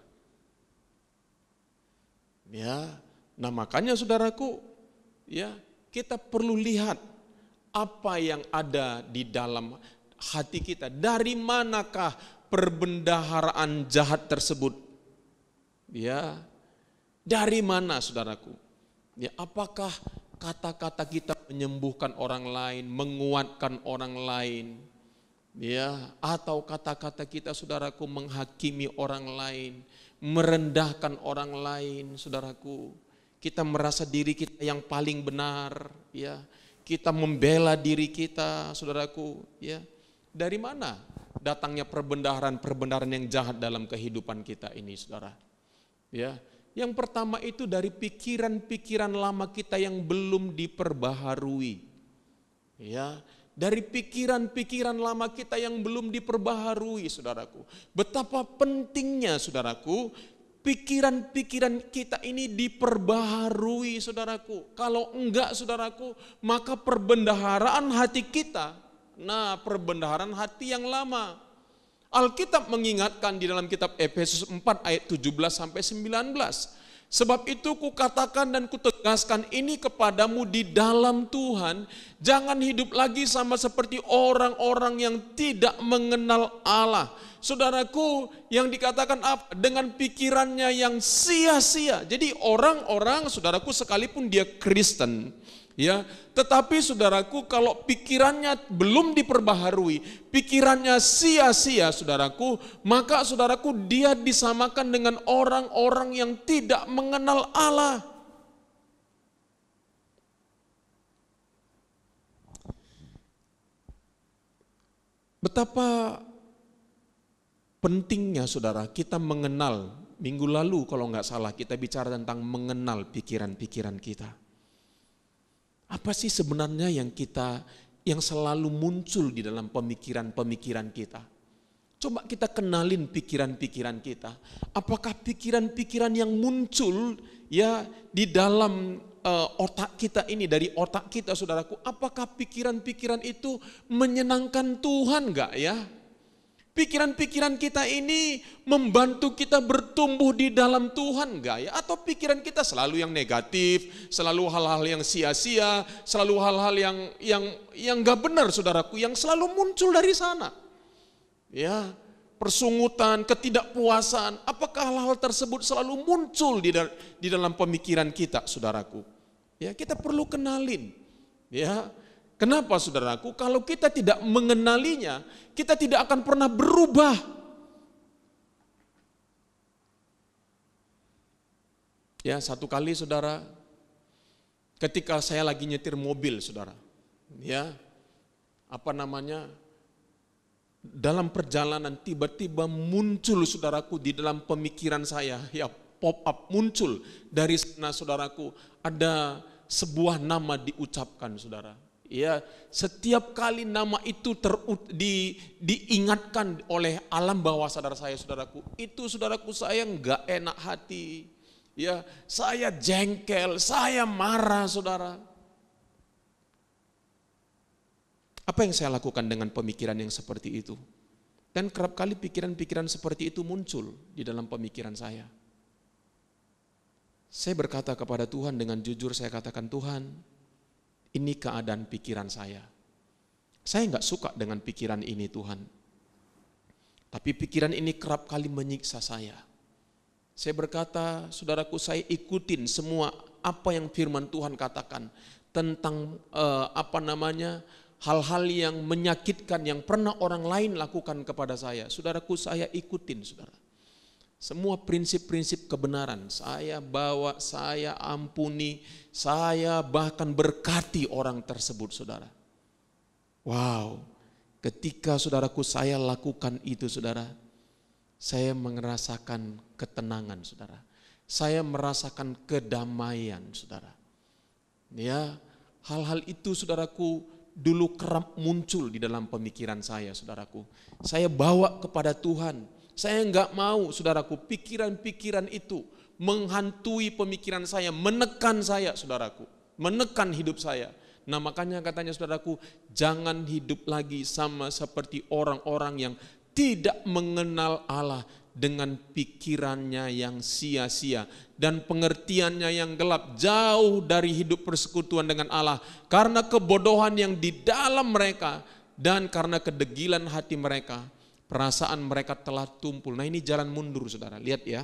Ya, nah makanya saudaraku, ya, kita perlu lihat apa yang ada di dalam hati kita. Dari manakah perbendaharaan jahat tersebut? Ya, dari mana, saudaraku? Ya, apakah kata-kata kita menyembuhkan orang lain, menguatkan orang lain, ya, atau kata-kata kita, saudaraku, menghakimi orang lain, merendahkan orang lain, saudaraku? Kita merasa diri kita yang paling benar, ya. Kita membela diri kita, saudaraku, ya. Dari mana datangnya perbendaharaan yang jahat dalam kehidupan kita ini, saudara? Ya, yang pertama itu dari pikiran-pikiran lama kita yang belum diperbaharui. Ya, dari pikiran-pikiran lama kita yang belum diperbaharui, saudaraku. Betapa pentingnya, saudaraku, pikiran-pikiran kita ini diperbaharui, saudaraku. Kalau enggak, saudaraku, maka perbendaharaan hati kita, nah, perbendaharaan hati yang lama. Alkitab mengingatkan di dalam kitab Efesus 4 ayat 17 sampai 19. Sebab itu kukatakan dan kutegaskan ini kepadamu di dalam Tuhan, jangan hidup lagi sama seperti orang-orang yang tidak mengenal Allah. Saudaraku, yang dikatakan apa? Dengan pikirannya yang sia-sia. Jadi orang-orang, saudaraku, sekalipun dia Kristen, ya, tetapi saudaraku, kalau pikirannya belum diperbaharui, pikirannya sia-sia, saudaraku, maka saudaraku, dia disamakan dengan orang-orang yang tidak mengenal Allah. Betapa pentingnya, saudara, kita mengenal. Minggu lalu kalau nggak salah kita bicara tentang mengenal pikiran-pikiran kita. Apa sih sebenarnya yang selalu muncul di dalam pemikiran-pemikiran kita? Coba kita kenalin pikiran-pikiran kita. Apakah pikiran-pikiran yang muncul ya di dalam otak kita ini, dari otak kita, saudaraku, apakah pikiran-pikiran itu menyenangkan Tuhan enggak ya? Pikiran-pikiran kita ini membantu kita bertumbuh di dalam Tuhan enggak ya? Atau pikiran kita selalu yang negatif, selalu hal-hal yang sia-sia, selalu hal-hal yang enggak benar, saudaraku, yang selalu muncul dari sana. Ya, persungutan, ketidakpuasan, apakah hal-hal tersebut selalu muncul di dalam pemikiran kita, saudaraku? Ya, kita perlu kenalin. Ya, kenapa, saudaraku? Kalau kita tidak mengenalinya, kita tidak akan pernah berubah. Ya, satu kali, saudara, ketika saya lagi nyetir mobil, saudara, ya, dalam perjalanan tiba-tiba muncul, saudaraku, di dalam pemikiran saya, ya, pop up muncul dari sana, saudaraku, ada sebuah nama diucapkan, saudara. Ya, setiap kali nama itu diingatkan oleh alam bawah sadar saya, saudaraku, itu, saudaraku, saya enggak enak hati. Ya, saya jengkel, saya marah, saudara. Apa yang saya lakukan dengan pemikiran yang seperti itu? Dan kerap kali pikiran-pikiran seperti itu muncul di dalam pemikiran saya. Saya berkata kepada Tuhan dengan jujur, saya katakan, Tuhan, ini keadaan pikiran saya. Saya enggak suka dengan pikiran ini, Tuhan. Tapi pikiran ini kerap kali menyiksa saya. Saya berkata, saudaraku, saya ikutin semua apa yang firman Tuhan katakan tentang hal-hal yang menyakitkan yang pernah orang lain lakukan kepada saya. Saudaraku, saya ikutin, saudara. Semua prinsip-prinsip kebenaran saya bawa, saya ampuni, saya bahkan berkati orang tersebut, saudara. Wow, ketika, saudaraku, saya lakukan itu, saudara, saya merasakan ketenangan, saudara. Saya merasakan kedamaian, saudara. Ya, hal-hal itu, saudaraku, dulu kerap muncul di dalam pemikiran saya, saudaraku. Saya bawa kepada Tuhan. Saya enggak mau, saudaraku, pikiran-pikiran itu menghantui pemikiran saya, menekan saya, saudaraku. Menekan hidup saya. Nah, makanya katanya, saudaraku, jangan hidup lagi sama seperti orang-orang yang tidak mengenal Allah dengan pikirannya yang sia-sia dan pengertiannya yang gelap, jauh dari hidup persekutuan dengan Allah karena kebodohan yang di dalam mereka dan karena kedegilan hati mereka, perasaan mereka telah tumpul. Nah, ini jalan mundur, saudara. Lihat ya,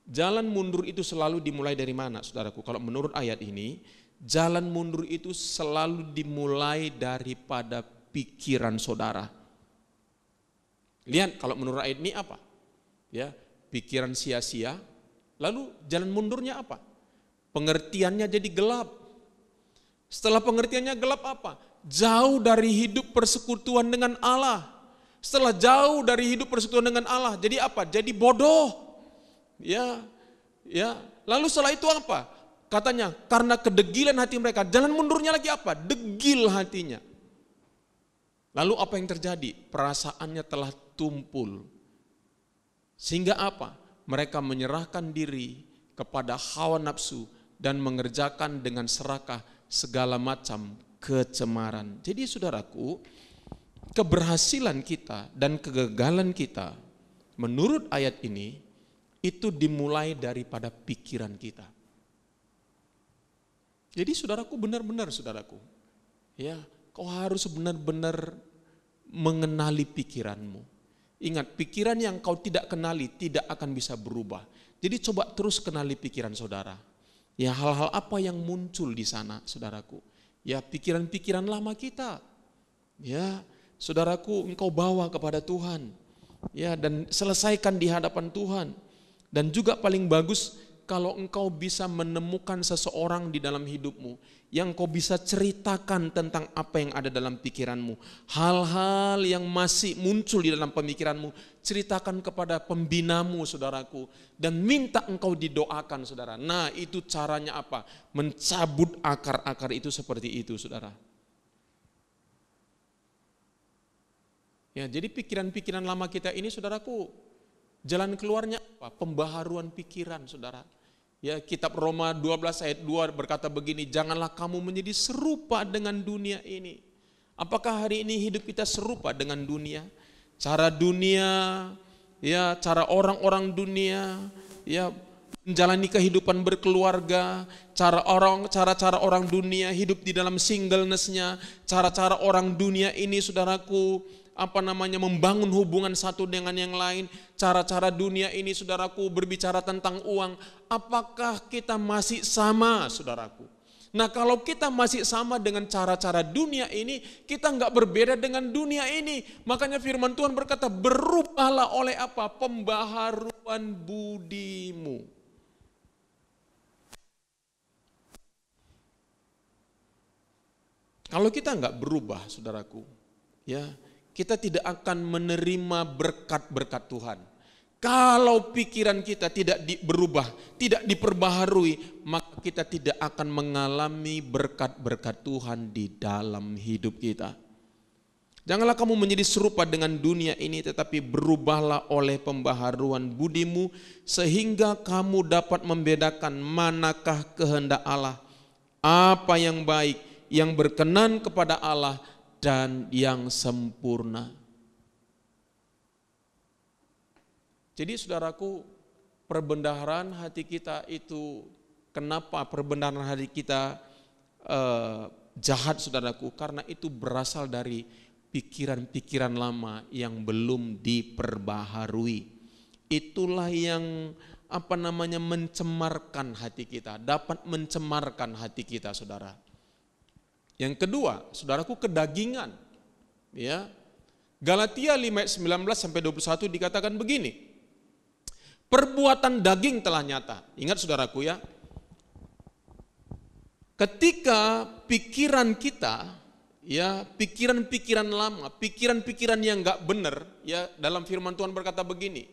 jalan mundur itu selalu dimulai dari mana, saudaraku? Kalau menurut ayat ini, jalan mundur itu selalu dimulai daripada pikiran saudara. Lihat, kalau menurut ayat ini apa? Ya, pikiran sia-sia. Lalu jalan mundurnya apa? Pengertiannya jadi gelap. Setelah pengertiannya gelap apa? Jauh dari hidup persekutuan dengan Allah. Setelah jauh dari hidup persekutuan dengan Allah, jadi apa? Jadi bodoh. Ya. Lalu setelah itu apa? Katanya karena kedegilan hati mereka. Jalan mundurnya lagi apa? Degil hatinya. Lalu apa yang terjadi? Perasaannya telah tumpul. Sehingga apa? Mereka menyerahkan diri kepada hawa nafsu dan mengerjakan dengan serakah segala macam kecemaran. Jadi, saudaraku, keberhasilan kita dan kegagalan kita menurut ayat ini itu dimulai daripada pikiran kita. Jadi, saudaraku, benar-benar, saudaraku, ya, kau harus benar-benar mengenali pikiranmu. Ingat, pikiran yang kau tidak kenali tidak akan bisa berubah. Jadi coba terus kenali pikiran saudara. Ya, hal-hal apa yang muncul di sana, saudaraku? Ya, pikiran-pikiran lama kita. Ya, saudaraku, engkau bawa kepada Tuhan. Ya, dan selesaikan di hadapan Tuhan. Dan juga paling bagus kalau engkau bisa menemukan seseorang di dalam hidupmu yang kau bisa ceritakan tentang apa yang ada dalam pikiranmu. Hal-hal yang masih muncul di dalam pemikiranmu, ceritakan kepada pembinamu, saudaraku, dan minta engkau didoakan, saudara. Nah, itu caranya apa? Mencabut akar-akar itu seperti itu, saudara. Ya, jadi pikiran-pikiran lama kita ini, saudaraku, jalan keluarnya apa? Pembaharuan pikiran, saudara. Ya, kitab Roma 12 ayat 2 berkata begini, janganlah kamu menjadi serupa dengan dunia ini. Apakah hari ini hidup kita serupa dengan dunia? Cara dunia, ya, cara orang-orang dunia, ya, menjalani kehidupan berkeluarga, cara-cara orang dunia hidup di dalam singleness-nya, cara-cara orang dunia ini, saudaraku, membangun hubungan satu dengan yang lain. Cara-cara dunia ini saudaraku berbicara tentang uang. Apakah kita masih sama saudaraku? Nah kalau kita masih sama dengan cara-cara dunia ini, kita nggak berbeda dengan dunia ini. Makanya firman Tuhan berkata, berubahlah oleh apa? Pembaharuan budimu. Kalau kita nggak berubah saudaraku, ya kita tidak akan menerima berkat-berkat Tuhan. Kalau pikiran kita tidak berubah, tidak diperbaharui, maka kita tidak akan mengalami berkat-berkat Tuhan di dalam hidup kita. Janganlah kamu menjadi serupa dengan dunia ini, tetapi berubahlah oleh pembaharuan budimu, sehingga kamu dapat membedakan manakah kehendak Allah, apa yang baik, yang berkenan kepada Allah, dan yang sempurna. Jadi saudaraku, perbendaharaan hati kita itu, kenapa perbendaharaan hati kita jahat saudaraku? Karena itu berasal dari pikiran-pikiran lama yang belum diperbaharui. Itulah yang mencemarkan hati kita, dapat mencemarkan hati kita saudara. Yang kedua, saudaraku, kedagingan. Ya. Galatia 5 ayat 19 sampai 21 dikatakan begini. Perbuatan daging telah nyata. Ingat saudaraku ya. Ketika pikiran kita, ya, pikiran-pikiran lama, pikiran-pikiran yang enggak benar, ya, dalam firman Tuhan berkata begini.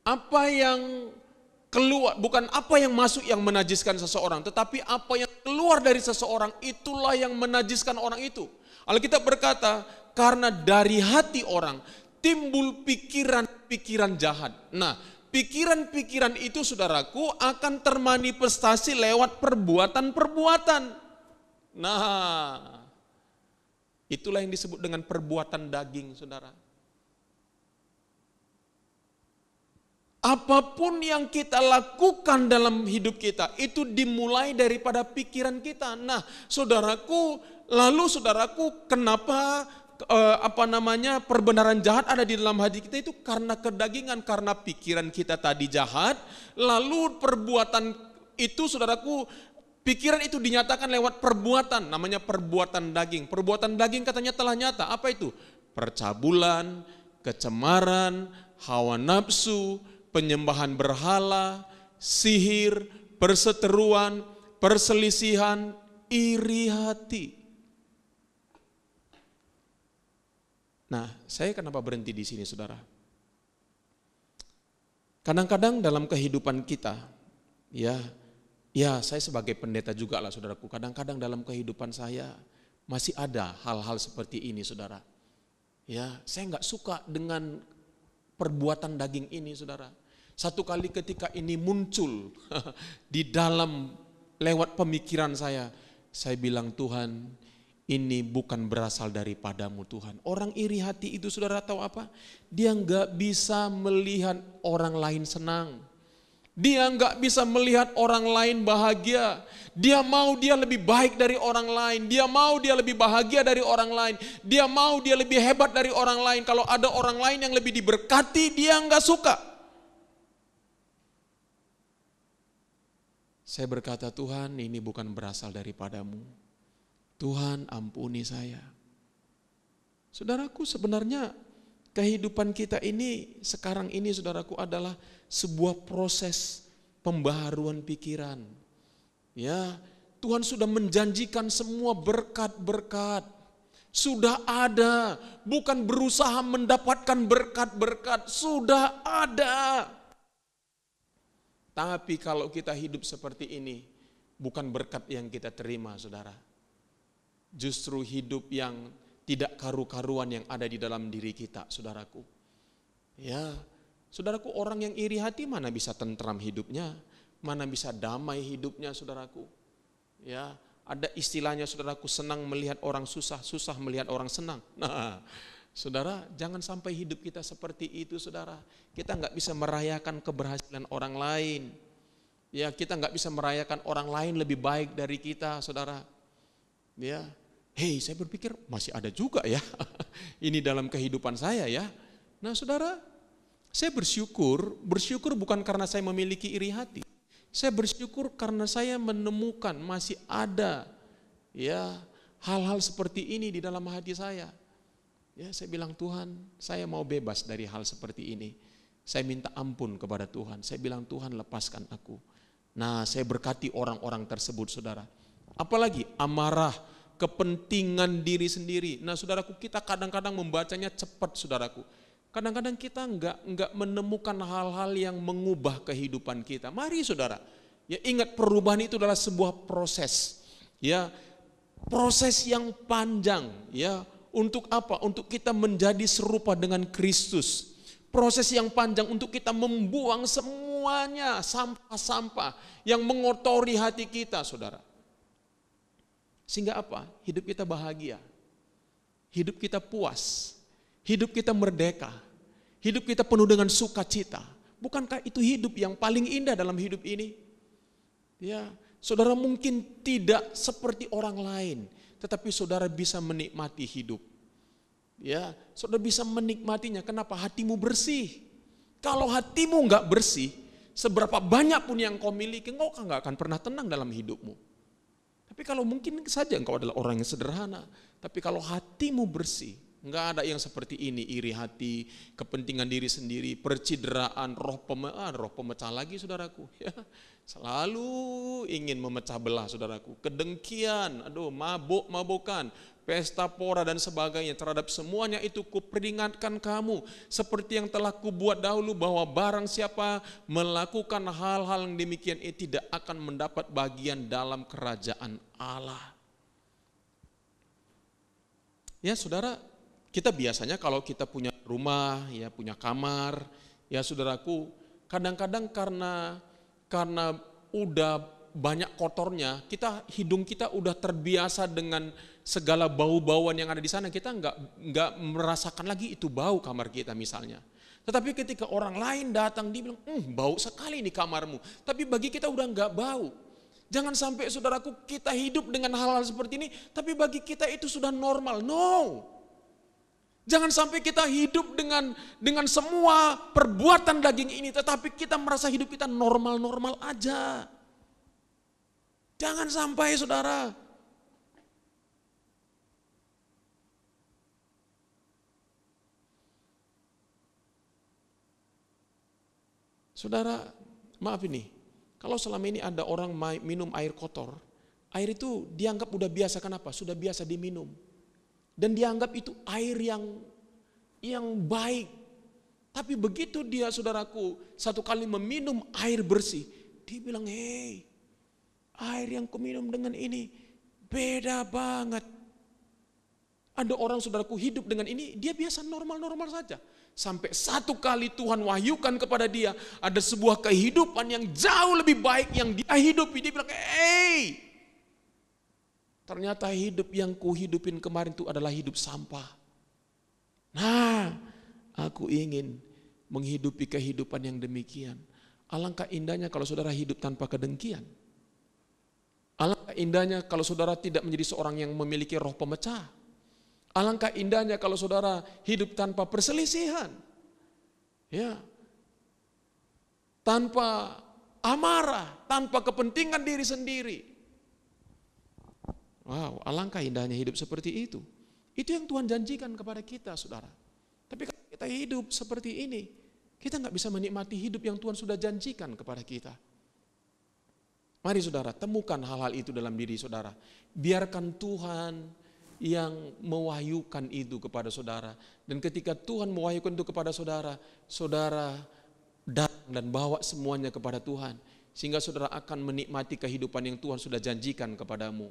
Apa yang keluar, bukan apa yang masuk yang menajiskan seseorang, tetapi apa yang keluar dari seseorang itulah yang menajiskan orang itu. Alkitab berkata, karena dari hati orang timbul pikiran-pikiran jahat. Nah, pikiran-pikiran itu saudaraku akan termanifestasi lewat perbuatan-perbuatan. Nah, itulah yang disebut dengan perbuatan daging, saudara. Apapun yang kita lakukan dalam hidup kita itu dimulai daripada pikiran kita. Nah, saudaraku, kenapa perbenaran jahat ada di dalam hati kita itu karena kedagingan, karena pikiran kita tadi jahat, lalu perbuatan itu saudaraku, pikiran itu dinyatakan lewat perbuatan, namanya perbuatan daging. Perbuatan daging katanya telah nyata, apa itu? Percabulan, kecemaran, hawa nafsu, penyembahan berhala, sihir, perseteruan, perselisihan, iri hati. Nah, saya kenapa berhenti di sini, saudara? Kadang-kadang dalam kehidupan kita, ya saya sebagai pendeta juga lah, saudaraku. Kadang-kadang dalam kehidupan saya masih ada hal-hal seperti ini, saudara. Ya, saya nggak suka dengan perbuatan daging ini, saudara. Satu kali ketika ini muncul di dalam lewat pemikiran saya bilang, Tuhan, ini bukan berasal daripadamu Tuhan. Orang iri hati itu saudara tahu apa? Dia nggak bisa melihat orang lain senang. Dia nggak bisa melihat orang lain bahagia. Dia mau dia lebih baik dari orang lain. Dia mau dia lebih bahagia dari orang lain. Dia mau dia lebih hebat dari orang lain. Kalau ada orang lain yang lebih diberkati, dia nggak suka. Saya berkata, Tuhan, ini bukan berasal daripadamu. Tuhan, ampuni saya. Saudaraku, sebenarnya kehidupan kita ini sekarang ini, saudaraku, adalah sebuah proses pembaharuan pikiran. Ya, Tuhan sudah menjanjikan semua berkat-berkat. Sudah ada, bukan berusaha mendapatkan berkat-berkat, sudah ada. Tapi kalau kita hidup seperti ini, bukan berkat yang kita terima, saudara. Justru hidup yang tidak karu-karuan yang ada di dalam diri kita, saudaraku. Ya, saudaraku, orang yang iri hati mana bisa tentram hidupnya, mana bisa damai hidupnya, saudaraku. Ya, ada istilahnya, saudaraku, senang melihat orang susah, susah melihat orang senang. Nah, saudara, jangan sampai hidup kita seperti itu, saudara. Kita nggak bisa merayakan keberhasilan orang lain. Ya, kita nggak bisa merayakan orang lain lebih baik dari kita, saudara. Ya, Hei, saya berpikir masih ada juga ya ini dalam kehidupan saya ya. Nah saudara, saya bersyukur bukan karena saya memiliki iri hati. Saya bersyukur karena saya menemukan masih ada ya hal-hal seperti ini di dalam hati saya. Ya, saya bilang, Tuhan, saya mau bebas dari hal seperti ini. Saya minta ampun kepada Tuhan. Saya bilang, Tuhan, lepaskan aku. Nah, saya berkati orang-orang tersebut, saudara. Apalagi amarah, kepentingan diri sendiri. Nah, saudaraku, kita kadang-kadang membacanya cepat, saudaraku. Kadang-kadang kita enggak menemukan hal-hal yang mengubah kehidupan kita. Mari, saudara. Ya, ingat, perubahan itu adalah sebuah proses. Ya, proses yang panjang. Ya, untuk apa? Untuk kita menjadi serupa dengan Kristus. Proses yang panjang untuk kita membuang semuanya sampah-sampah yang mengotori hati kita, saudara. Sehingga apa? Hidup kita bahagia, hidup kita puas, hidup kita merdeka, hidup kita penuh dengan sukacita. Bukankah itu hidup yang paling indah dalam hidup ini? Ya, saudara mungkin tidak seperti orang lain, tetapi saudara bisa menikmati hidup. Ya, saudara bisa menikmatinya. Kenapa? Hatimu bersih. Kalau hatimu enggak bersih, seberapa banyak pun yang kau miliki, engkau enggak akan pernah tenang dalam hidupmu. Tapi kalau mungkin saja engkau adalah orang yang sederhana, tapi kalau hatimu bersih, enggak ada yang seperti ini, iri hati, kepentingan diri sendiri, percideraan, roh pemecah lagi, saudaraku. Ya, selalu ingin memecah belah, saudaraku. Kedengkian, mabuk-mabukan, pesta pora dan sebagainya. Terhadap semuanya itu kuperingatkan kamu, seperti yang telah kubuat dahulu, bahwa barang siapa melakukan hal-hal yang demikian tidak akan mendapat bagian dalam kerajaan Allah. Ya saudara, kita biasanya kalau kita punya rumah, ya punya kamar, ya saudaraku, kadang-kadang karena udah banyak kotornya, hidung kita udah terbiasa dengan segala bau-bauan yang ada di sana. Kita nggak merasakan lagi itu bau kamar kita misalnya. Tetapi ketika orang lain datang, dia bilang, bau sekali nih kamarmu. Tapi bagi kita udah nggak bau. Jangan sampai saudaraku kita hidup dengan hal-hal seperti ini, tapi bagi kita itu sudah normal. No. Jangan sampai kita hidup dengan semua perbuatan daging ini, tetapi kita merasa hidup kita normal-normal aja. Jangan sampai, saudara. Saudara, maaf ini, kalau selama ini ada orang minum air kotor, air itu dianggap udah biasa, kenapa? Sudah biasa diminum. Dan dianggap itu air yang baik. Tapi begitu dia, saudaraku, satu kali meminum air bersih, dia bilang, hei, air yang kuminum dengan ini beda banget. Ada orang, saudaraku, hidup dengan ini, dia biasa normal-normal saja. Sampai satu kali Tuhan wahyukan kepada dia, ada sebuah kehidupan yang jauh lebih baik yang dia hidupi. Dia bilang, hey, ternyata hidup yang kuhidupin kemarin itu adalah hidup sampah. Nah, aku ingin menghidupi kehidupan yang demikian. Alangkah indahnya kalau saudara hidup tanpa kedengkian. Alangkah indahnya kalau saudara tidak menjadi seorang yang memiliki roh pemecah. Alangkah indahnya kalau saudara hidup tanpa perselisihan. Ya. Tanpa amarah, tanpa kepentingan diri sendiri. Wow, alangkah indahnya hidup seperti itu. Itu yang Tuhan janjikan kepada kita, saudara. Tapi kalau kita hidup seperti ini, kita nggak bisa menikmati hidup yang Tuhan sudah janjikan kepada kita. Mari saudara, temukan hal-hal itu dalam diri saudara. Biarkan Tuhan yang mewahyukan itu kepada saudara. Dan ketika Tuhan mewahyukan itu kepada saudara, saudara datang dan bawa semuanya kepada Tuhan. Sehingga saudara akan menikmati kehidupan yang Tuhan sudah janjikan kepadamu.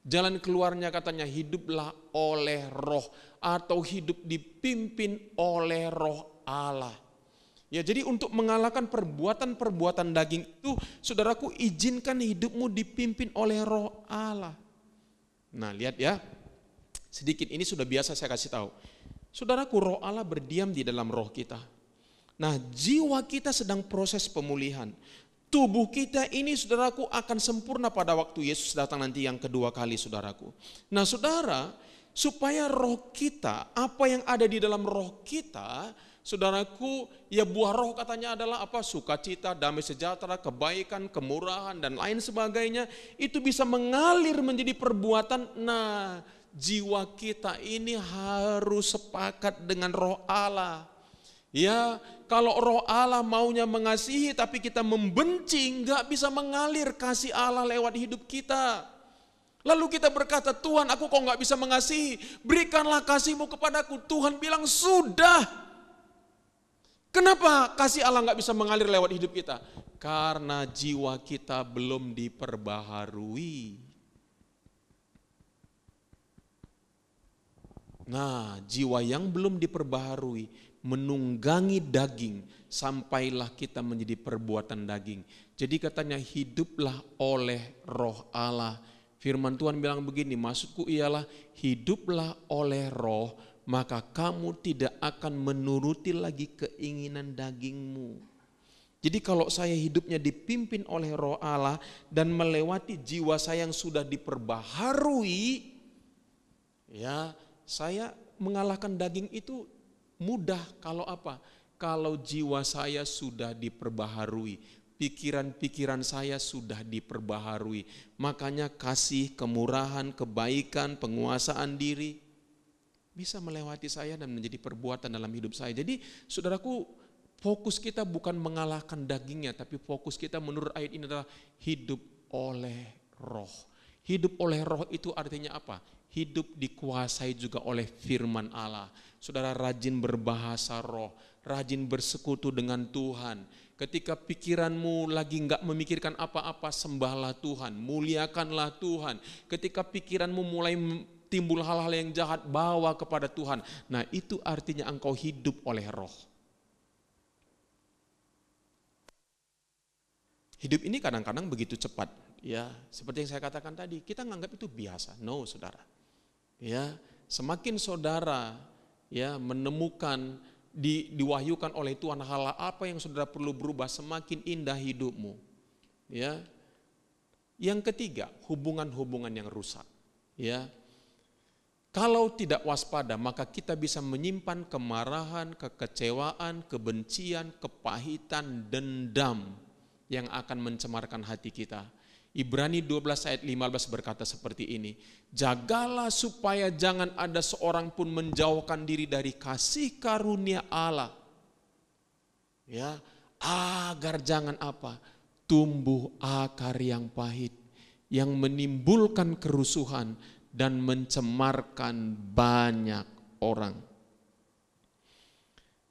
Jalan keluarnya katanya, hiduplah oleh roh, atau hidup dipimpin oleh roh Allah. Ya, jadi untuk mengalahkan perbuatan-perbuatan daging itu, saudaraku, izinkan hidupmu dipimpin oleh roh Allah. Nah, lihat ya, sedikit ini sudah biasa saya kasih tahu. Saudaraku, roh Allah berdiam di dalam roh kita. Nah, jiwa kita sedang proses pemulihan. tubuh kita ini saudaraku akan sempurna pada waktu Yesus datang nanti yang kedua kali saudaraku. Nah saudara, supaya roh kita, apa yang ada di dalam roh kita, saudaraku, ya buah roh katanya adalah apa? Sukacita, damai sejahtera, kebaikan, kemurahan dan lain sebagainya. Itu bisa mengalir menjadi perbuatan. Nah, jiwa kita ini harus sepakat dengan roh Allah. Ya, kalau roh Allah maunya mengasihi tapi kita membenci, nggak bisa mengalir kasih Allah lewat hidup kita. Lalu kita berkata, Tuhan aku kok nggak bisa mengasihi, berikanlah kasih-Mu kepadaku. Tuhan bilang sudah. Kenapa kasih Allah nggak bisa mengalir lewat hidup kita? Karena jiwa kita belum diperbaharui. Nah, jiwa yang belum diperbaharui menunggangi daging sampailah kita menjadi perbuatan daging. Jadi katanya hiduplah oleh roh Allah. Firman Tuhan bilang begini, maksudku ialah hiduplah oleh roh, maka kamu tidak akan menuruti lagi keinginan dagingmu. Jadi kalau saya hidupnya dipimpin oleh roh Allah dan melewati jiwa saya yang sudah diperbaharui, ya saya mengalahkan daging itu mudah. Kalau apa? Kalau jiwa saya sudah diperbaharui, pikiran-pikiran saya sudah diperbaharui. Makanya kasih, kemurahan, kebaikan, penguasaan diri bisa melewati saya dan menjadi perbuatan dalam hidup saya. Jadi saudaraku, fokus kita bukan mengalahkan dagingnya, tapi fokus kita menurut ayat ini adalah hidup oleh roh. Hidup oleh roh itu artinya apa? Hidup dikuasai juga oleh firman Allah. Saudara rajin berbahasa roh, rajin bersekutu dengan Tuhan. Ketika pikiranmu lagi enggak memikirkan apa-apa, sembahlah Tuhan, muliakanlah Tuhan. Ketika pikiranmu mulai timbul hal-hal yang jahat, bawa kepada Tuhan. Nah itu artinya engkau hidup oleh roh. Hidup ini kadang-kadang begitu cepat. Ya, seperti yang saya katakan tadi, kita menganggap itu biasa. No, saudara. Ya, semakin saudara ya menemukan diwahyukan oleh Tuhan hal apa yang saudara perlu berubah, semakin indah hidupmu. Ya. Yang ketiga, hubungan-hubungan yang rusak. Ya. Kalau tidak waspada, maka kita bisa menyimpan kemarahan, kekecewaan, kebencian, kepahitan, dendam yang akan mencemarkan hati kita. Ibrani 12 ayat 15 berkata seperti ini, jagalah supaya jangan ada seorang pun menjauhkan diri dari kasih karunia Allah. Ya, agar jangan apa? Tumbuh akar yang pahit, yang menimbulkan kerusuhan dan mencemarkan banyak orang.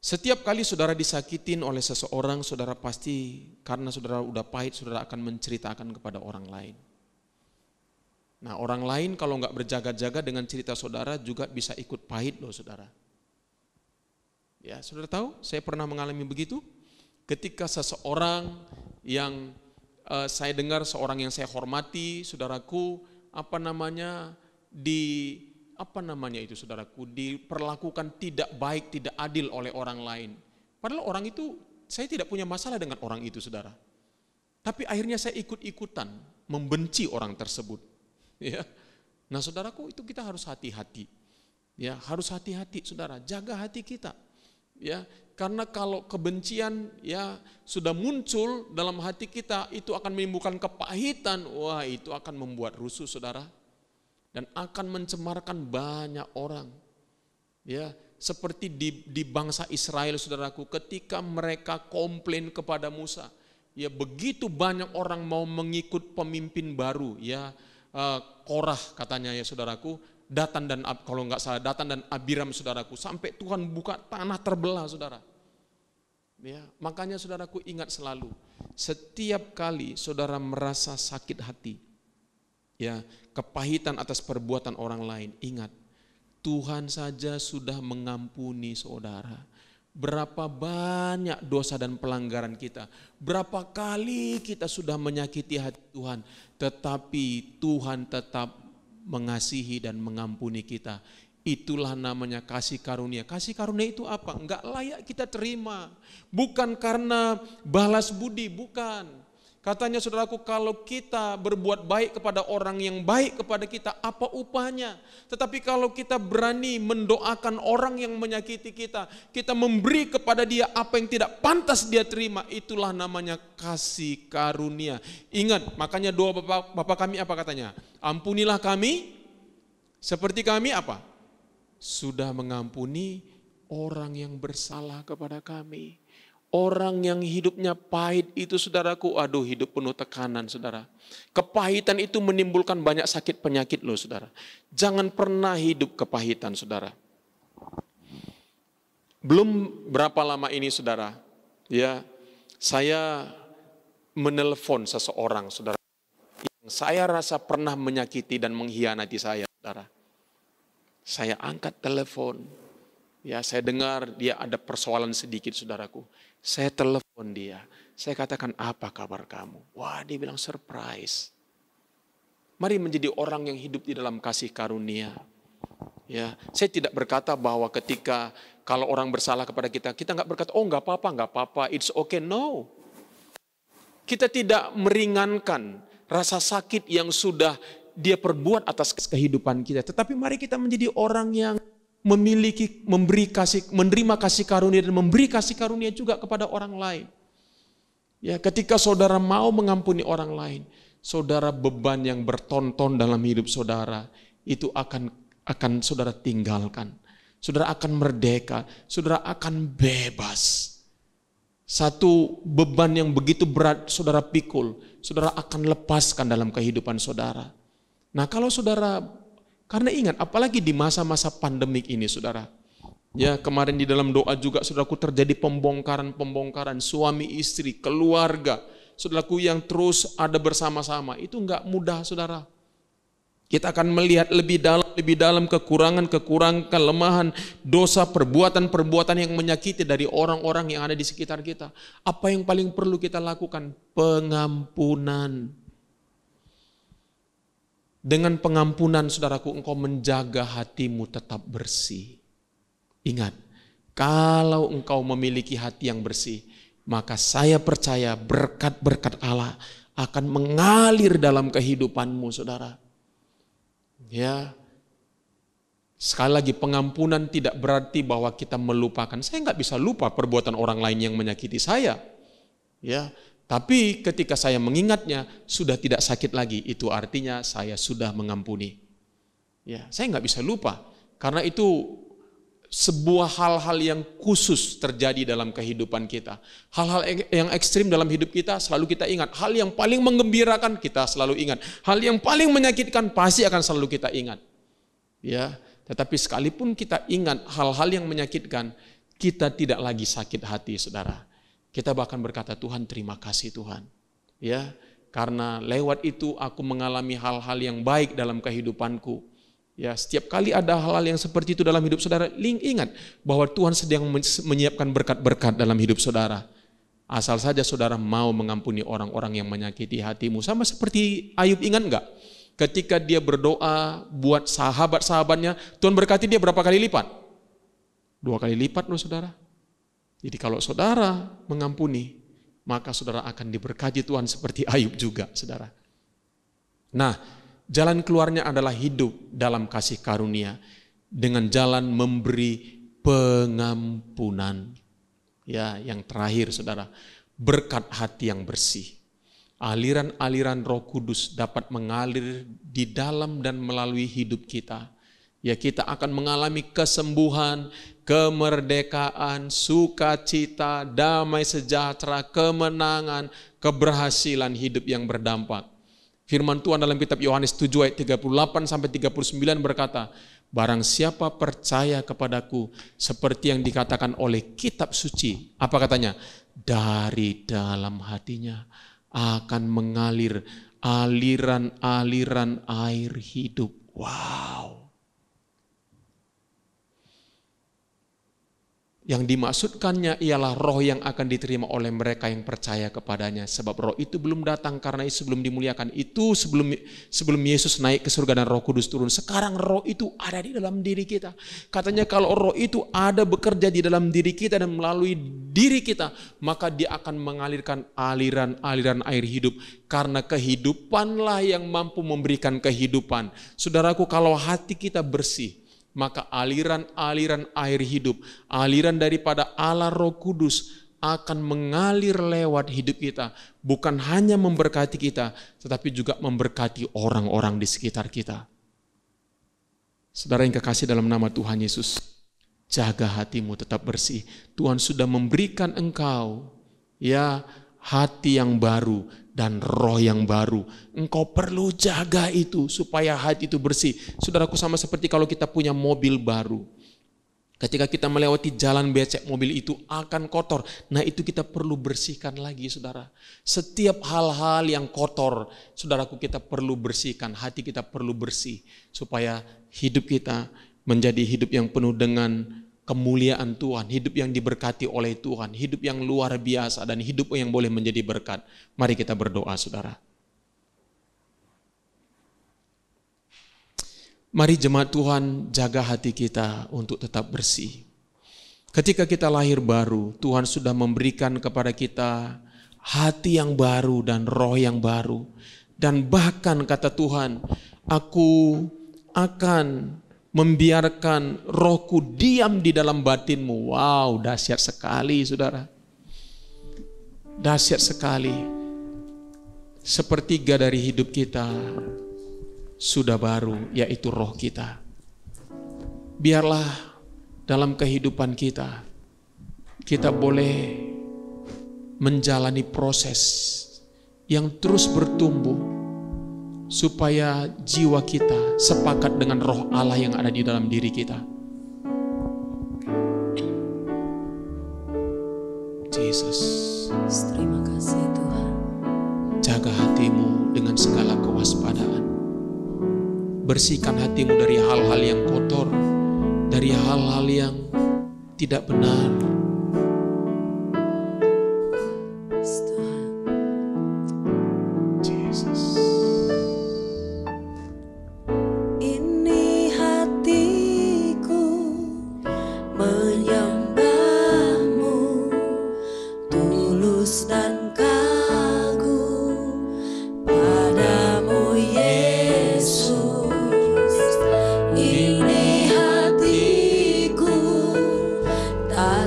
Setiap kali saudara disakitin oleh seseorang, saudara pasti karena saudara udah pahit, saudara akan menceritakan kepada orang lain. Nah orang lain kalau nggak berjaga-jaga dengan cerita saudara juga bisa ikut pahit loh saudara. Ya saudara tahu, saya pernah mengalami begitu. Ketika seseorang yang saya dengar, seorang yang saya hormati, saudaraku, saudaraku, diperlakukan tidak baik, tidak adil oleh orang lain. Padahal orang itu, saya tidak punya masalah dengan orang itu saudara. Tapi akhirnya saya ikut-ikutan membenci orang tersebut. Ya. Nah saudaraku, itu kita harus hati-hati. Ya, harus hati-hati saudara, jaga hati kita. Ya, karena kalau kebencian ya sudah muncul dalam hati kita, itu akan menimbulkan kepahitan. Wah, itu akan membuat rusuh saudara. Dan akan mencemarkan banyak orang. Ya, seperti di bangsa Israel saudaraku, ketika mereka komplain kepada Musa, ya begitu banyak orang mau mengikut pemimpin baru, ya Korah katanya ya saudaraku, Datan dan kalau nggak salah Datan dan Abiram saudaraku, sampai Tuhan buka tanah terbelah saudara. Ya, makanya saudaraku ingat selalu, setiap kali saudara merasa sakit hati, ya, kepahitan atas perbuatan orang lain, ingat, Tuhan saja sudah mengampuni saudara. Berapa banyak dosa dan pelanggaran kita, berapa kali kita sudah menyakiti hati Tuhan, tetapi Tuhan tetap mengasihi dan mengampuni kita. Itulah namanya kasih karunia. Kasih karunia itu apa? Enggak layak kita terima. Bukan karena balas budi, bukan. Katanya saudaraku, kalau kita berbuat baik kepada orang yang baik kepada kita, apa upahnya? Tetapi kalau kita berani mendoakan orang yang menyakiti kita, kita memberi kepada dia apa yang tidak pantas dia terima, itulah namanya kasih karunia. Ingat, makanya doa Bapa kami apa katanya? Ampunilah kami, seperti kami apa? Sudah mengampuni orang yang bersalah kepada kami. Orang yang hidupnya pahit itu saudaraku, aduh hidup penuh tekanan saudara. Kepahitan itu menimbulkan banyak sakit penyakit loh saudara. Jangan pernah hidup kepahitan saudara. Belum berapa lama ini saudara, ya saya menelpon seseorang saudara. Yang saya rasa pernah menyakiti dan mengkhianati saya saudara. Saya angkat telepon. Ya, saya dengar dia ada persoalan sedikit saudaraku. Saya telepon dia. Saya katakan, apa kabar kamu? Wah, dia bilang surprise. Mari menjadi orang yang hidup di dalam kasih karunia. Ya, saya tidak berkata bahwa ketika kalau orang bersalah kepada kita, kita nggak berkata, oh nggak apa-apa, it's okay. No. Kita tidak meringankan rasa sakit yang sudah dia perbuat atas kehidupan kita. Tetapi mari kita menjadi orang yang menerima kasih karunia dan memberi kasih karunia juga kepada orang lain. Ya, ketika saudara mau mengampuni orang lain, saudara beban yang bertonton dalam hidup saudara itu akan saudara tinggalkan. Saudara akan merdeka, saudara akan bebas. Satu beban yang begitu berat saudara pikul, saudara akan lepaskan dalam kehidupan saudara. Nah, kalau saudara, karena ingat, apalagi di masa-masa pandemik ini saudara. Ya, kemarin di dalam doa juga saudaraku terjadi pembongkaran suami istri, keluarga. Saudaraku yang terus ada bersama-sama, itu enggak mudah saudara. Kita akan melihat lebih dalam kekurangan, kelemahan, dosa, perbuatan yang menyakiti dari orang-orang yang ada di sekitar kita. Apa yang paling perlu kita lakukan? Pengampunan. Dengan pengampunan saudaraku, engkau menjaga hatimu tetap bersih. Ingat, kalau engkau memiliki hati yang bersih, maka saya percaya berkat-berkat Allah akan mengalir dalam kehidupanmu saudara. Ya, sekali lagi pengampunan tidak berarti bahwa kita melupakan. Saya nggak bisa lupa perbuatan orang lain yang menyakiti saya. Ya. Tapi ketika saya mengingatnya, sudah tidak sakit lagi. Itu artinya saya sudah mengampuni. Ya, saya nggak bisa lupa. Karena itu sebuah hal-hal yang khusus terjadi dalam kehidupan kita. Hal-hal yang ekstrim dalam hidup kita selalu kita ingat. Hal yang paling menggembirakan kita selalu ingat. Hal yang paling menyakitkan pasti akan selalu kita ingat. Ya, tetapi sekalipun kita ingat hal-hal yang menyakitkan, kita tidak lagi sakit hati, saudara. Kita bahkan berkata, Tuhan terima kasih Tuhan. Ya, karena lewat itu aku mengalami hal-hal yang baik dalam kehidupanku. Ya, setiap kali ada hal-hal yang seperti itu dalam hidup saudara, ingat bahwa Tuhan sedang menyiapkan berkat-berkat dalam hidup saudara. Asal saja saudara mau mengampuni orang-orang yang menyakiti hatimu. Sama seperti Ayub, ingat enggak? Ketika dia berdoa buat sahabat-sahabatnya, Tuhan berkati dia berapa kali lipat? 2 kali lipat loh saudara. Jadi kalau saudara mengampuni, maka saudara akan diberkati Tuhan seperti Ayub juga, saudara. Nah, jalan keluarnya adalah hidup dalam kasih karunia dengan jalan memberi pengampunan. Ya, yang terakhir, saudara, berkat hati yang bersih. Aliran-aliran Roh Kudus dapat mengalir di dalam dan melalui hidup kita. Ya, kita akan mengalami kesembuhan, kemerdekaan, sukacita, damai sejahtera, kemenangan, keberhasilan hidup yang berdampak. Firman Tuhan dalam kitab Yohanes 7 ayat 38 sampai 39 berkata, barang siapa percaya kepadaku seperti yang dikatakan oleh kitab suci, apa katanya? Dari dalam hatinya akan mengalir aliran-aliran air hidup. Wow. Yang dimaksudkannya ialah roh yang akan diterima oleh mereka yang percaya kepadanya. Sebab roh itu belum datang karena Yesus belum dimuliakan. Itu sebelum Yesus naik ke surga dan Roh Kudus turun. Sekarang roh itu ada di dalam diri kita. Katanya kalau roh itu ada bekerja di dalam diri kita dan melalui diri kita, maka dia akan mengalirkan aliran-aliran air hidup. Karena kehidupanlah yang mampu memberikan kehidupan. Saudaraku, kalau hati kita bersih, maka aliran-aliran air hidup, aliran daripada Allah Roh Kudus akan mengalir lewat hidup kita. Bukan hanya memberkati kita, tetapi juga memberkati orang-orang di sekitar kita. Saudara yang kekasih dalam nama Tuhan Yesus, jaga hatimu tetap bersih. Tuhan sudah memberikan engkau hati yang baru dan roh yang baru. Engkau perlu jaga itu supaya hati itu bersih. Saudaraku, sama seperti kalau kita punya mobil baru. Ketika kita melewati jalan becek, mobil itu akan kotor. Nah, itu kita perlu bersihkan lagi, saudara. Setiap hal-hal yang kotor, saudaraku, kita perlu bersihkan. Hati kita perlu bersih supaya hidup kita menjadi hidup yang penuh dengan kemuliaan Tuhan, hidup yang diberkati oleh Tuhan, hidup yang luar biasa, dan hidup yang boleh menjadi berkat. Mari kita berdoa, saudara. Mari jemaat Tuhan jaga hati kita untuk tetap bersih. Ketika kita lahir baru, Tuhan sudah memberikan kepada kita hati yang baru dan roh yang baru. Dan bahkan kata Tuhan, aku akan membiarkan rohku diam di dalam batinmu. Wow, dahsyat sekali, saudara. Dahsyat sekali. Sepertiga dari hidup kita sudah baru, yaitu roh kita. Biarlah dalam kehidupan kita, kita boleh menjalani proses yang terus bertumbuh, supaya jiwa kita sepakat dengan roh Allah yang ada di dalam diri kita. Yesus, Terima kasih Tuhan. jaga hatimu dengan segala kewaspadaan. Bersihkan hatimu dari hal-hal yang kotor, dari hal-hal yang tidak benar. Tak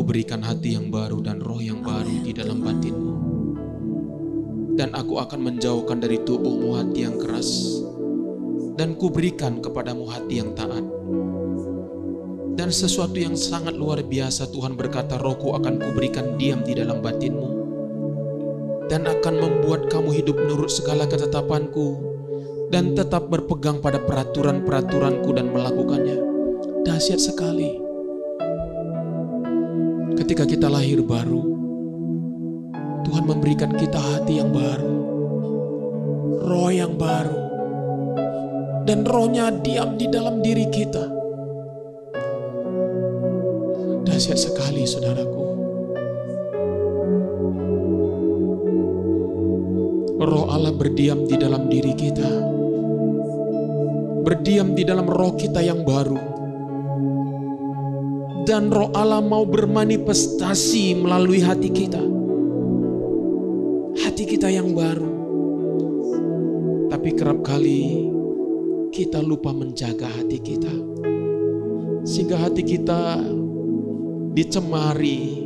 berikan hati yang baru dan roh yang baru di dalam batinmu. Dan aku akan menjauhkan dari tubuhmu hati yang keras, dan kuberikan kepadamu hati yang taat. Dan sesuatu yang sangat luar biasa Tuhan berkata, Rohku akan kuberikan diam di dalam batinmu, dan akan membuat kamu hidup menurut segala ketetapanku, dan tetap berpegang pada peraturan-peraturanku dan melakukannya. Dahsyat sekali. Ketika kita lahir baru, Tuhan memberikan kita hati yang baru, roh yang baru, dan rohnya diam di dalam diri kita. Dahsyat sekali, saudaraku. Roh Allah berdiam di dalam diri kita, berdiam di dalam roh kita yang baru. Dan roh Allah mau bermanifestasi melalui hati kita. Hati kita yang baru. Tapi kerap kali kita lupa menjaga hati kita. Sehingga hati kita dicemari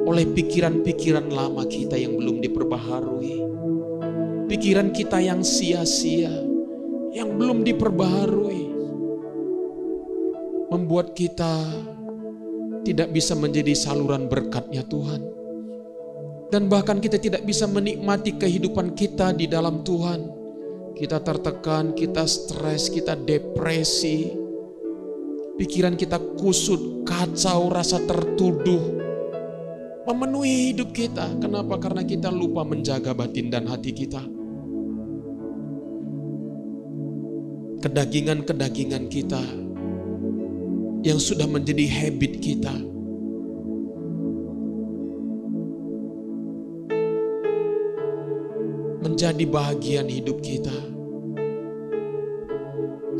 oleh pikiran-pikiran lama kita yang belum diperbaharui. Pikiran kita yang sia-sia, yang belum diperbaharui, membuat kita tidak bisa menjadi saluran berkat-Nya Tuhan. Dan bahkan kita tidak bisa menikmati kehidupan kita di dalam Tuhan. Kita tertekan, kita stres, kita depresi. Pikiran kita kusut, kacau, rasa tertuduh memenuhi hidup kita. Kenapa? Karena kita lupa menjaga batin dan hati kita. Kedagingan-kedagingan kita yang sudah menjadi habit kita, menjadi bahagian hidup kita,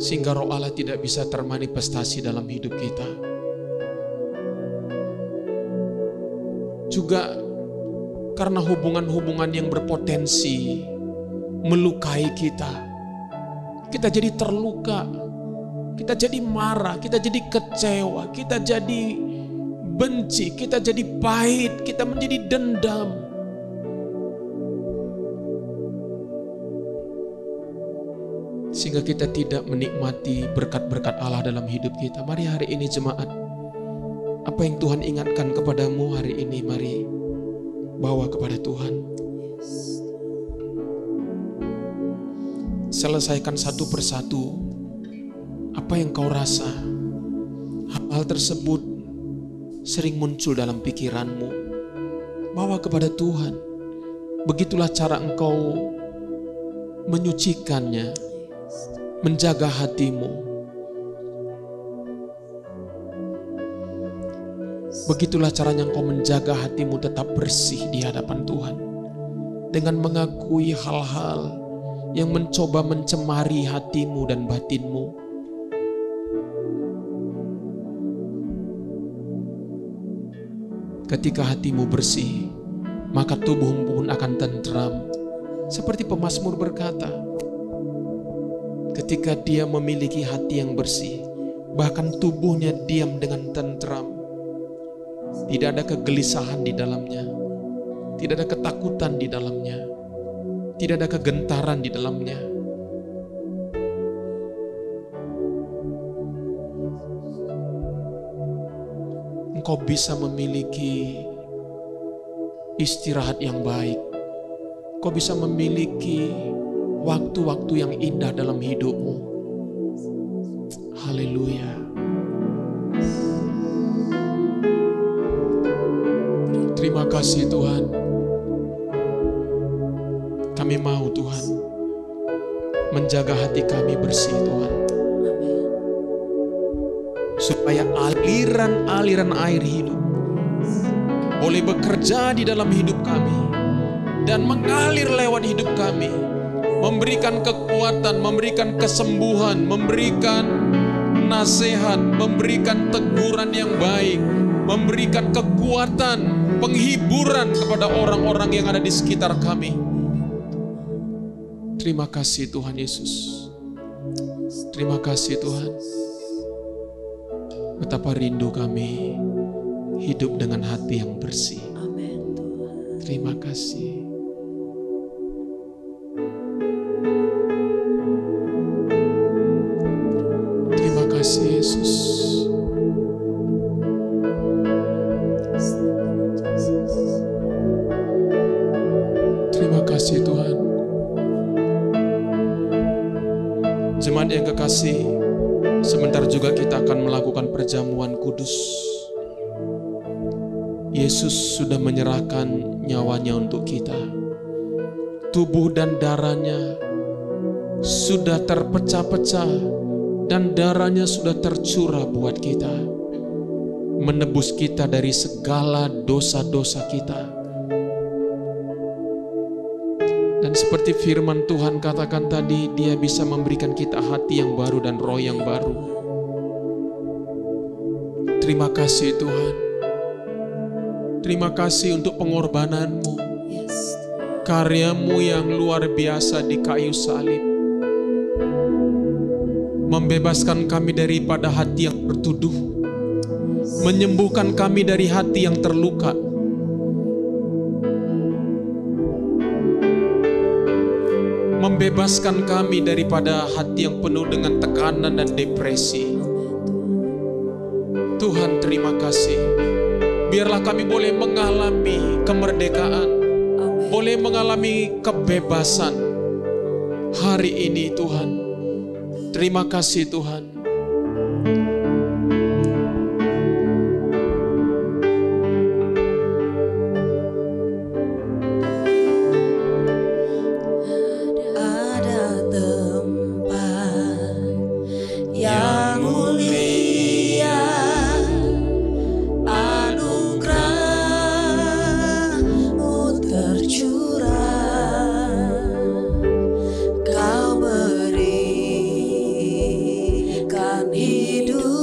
sehingga roh Allah tidak bisa termanifestasi dalam hidup kita. Juga karena hubungan-hubungan yang berpotensi melukai kita, kita jadi terluka. Kita jadi marah, kita jadi kecewa, kita jadi benci, kita jadi pahit, kita menjadi dendam. Sehingga kita tidak menikmati berkat-berkat Allah dalam hidup kita. Mari hari ini jemaat, apa yang Tuhan ingatkan kepadamu hari ini, mari bawa kepada Tuhan. Selesaikan satu persatu apa yang kau rasa. Hal tersebut sering muncul dalam pikiranmu. Bawa kepada Tuhan. Begitulah cara engkau menyucikannya, menjaga hatimu. Begitulah caranya engkau menjaga hatimu tetap bersih di hadapan Tuhan. Dengan mengakui hal-hal yang mencoba mencemari hatimu dan batinmu. Ketika hatimu bersih, maka tubuhmu pun akan tentram. Seperti pemazmur berkata, ketika dia memiliki hati yang bersih, bahkan tubuhnya diam dengan tentram. Tidak ada kegelisahan di dalamnya, tidak ada ketakutan di dalamnya, tidak ada kegentaran di dalamnya. Engkau bisa memiliki istirahat yang baik. Kau bisa memiliki waktu-waktu yang indah dalam hidupmu. Haleluya. Terima kasih Tuhan. Kami mau Tuhan menjaga hati kami bersih Tuhan. Supaya aliran-aliran air hidup boleh bekerja di dalam hidup kami dan mengalir lewat hidup kami, memberikan kekuatan, memberikan kesembuhan, memberikan nasihat, memberikan teguran yang baik, memberikan kekuatan, penghiburan kepada orang-orang yang ada di sekitar kami. Terima kasih Tuhan Yesus. Terima kasih Tuhan. Betapa rindu kami hidup dengan hati yang bersih. Amin. Terima kasih. Terima kasih Yesus. Terima kasih Tuhan. Jemaat yang kekasih, sebentar juga kita akan melakukan perjamuan kudus. Yesus sudah menyerahkan nyawanya untuk kita. Tubuh dan darahnya sudah terpecah-pecah dan darahnya sudah tercurah buat kita, menebus kita dari segala dosa-dosa kita. Dan seperti firman Tuhan katakan tadi, Dia bisa memberikan kita hati yang baru dan roh yang baru. Terima kasih Tuhan. Terima kasih untuk pengorbanan-Mu, karya-Mu yang luar biasa di kayu salib, membebaskan kami daripada hati yang bertuduh, menyembuhkan kami dari hati yang terluka, membebaskan kami daripada hati yang penuh dengan tekanan dan depresi. Tuhan, terima kasih. Biarlah kami boleh mengalami kemerdekaan, boleh mengalami kebebasan hari ini Tuhan. Terima kasih Tuhan. Kau berikan hidup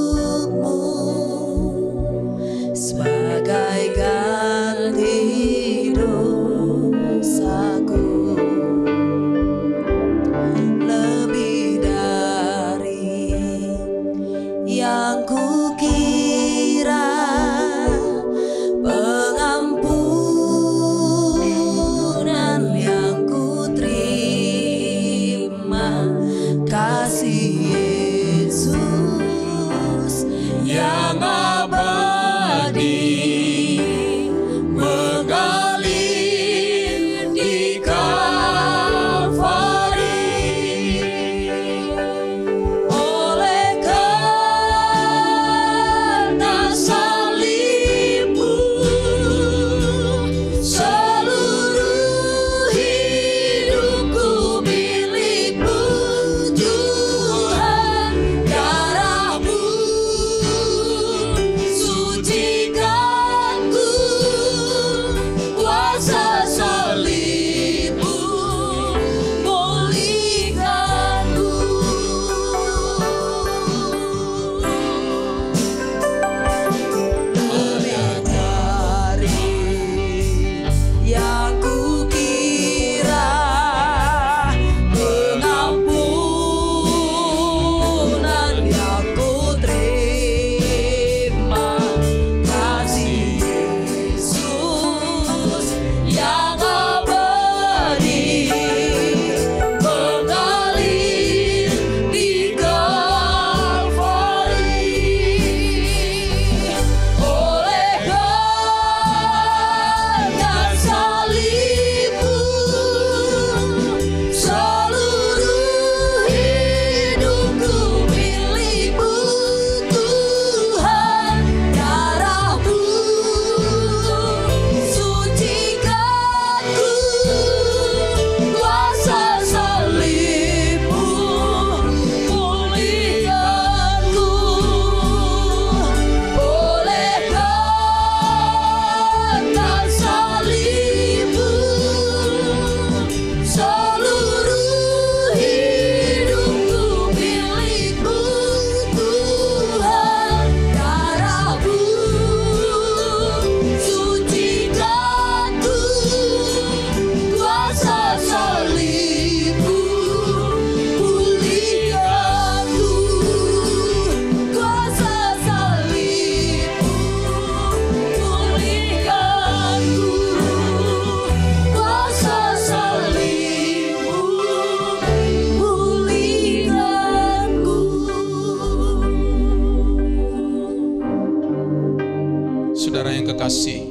kasih.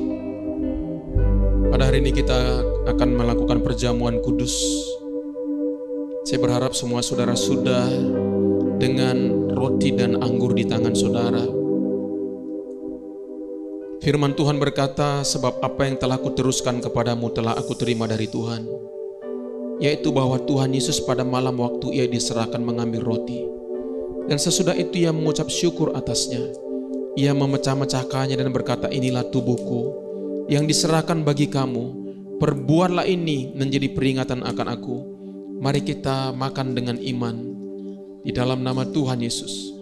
Pada hari ini kita akan melakukan perjamuan kudus. Saya berharap semua saudara sudah dengan roti dan anggur di tangan saudara. Firman Tuhan berkata, sebab apa yang telah kuteruskan kepadamu telah aku terima dari Tuhan, yaitu bahwa Tuhan Yesus pada malam waktu ia diserahkan mengambil roti, dan sesudah itu ia mengucap syukur atasnya. Ia memecah-mecahkannya dan berkata, inilah tubuhku yang diserahkan bagi kamu. Perbuatlah ini menjadi peringatan akan aku. Mari kita makan dengan iman di dalam nama Tuhan Yesus.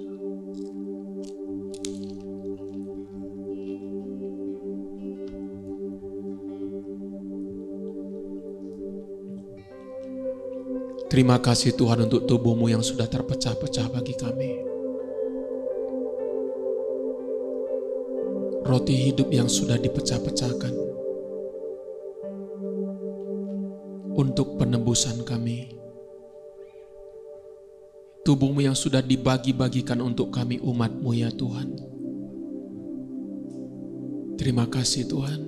Terima kasih Tuhan untuk tubuh-Mu yang sudah terpecah-pecah bagi kami. Roti hidup yang sudah dipecah-pecahkan untuk penebusan kami. Tubuh-Mu yang sudah dibagi-bagikan untuk kami umat-Mu ya Tuhan. Terima kasih Tuhan.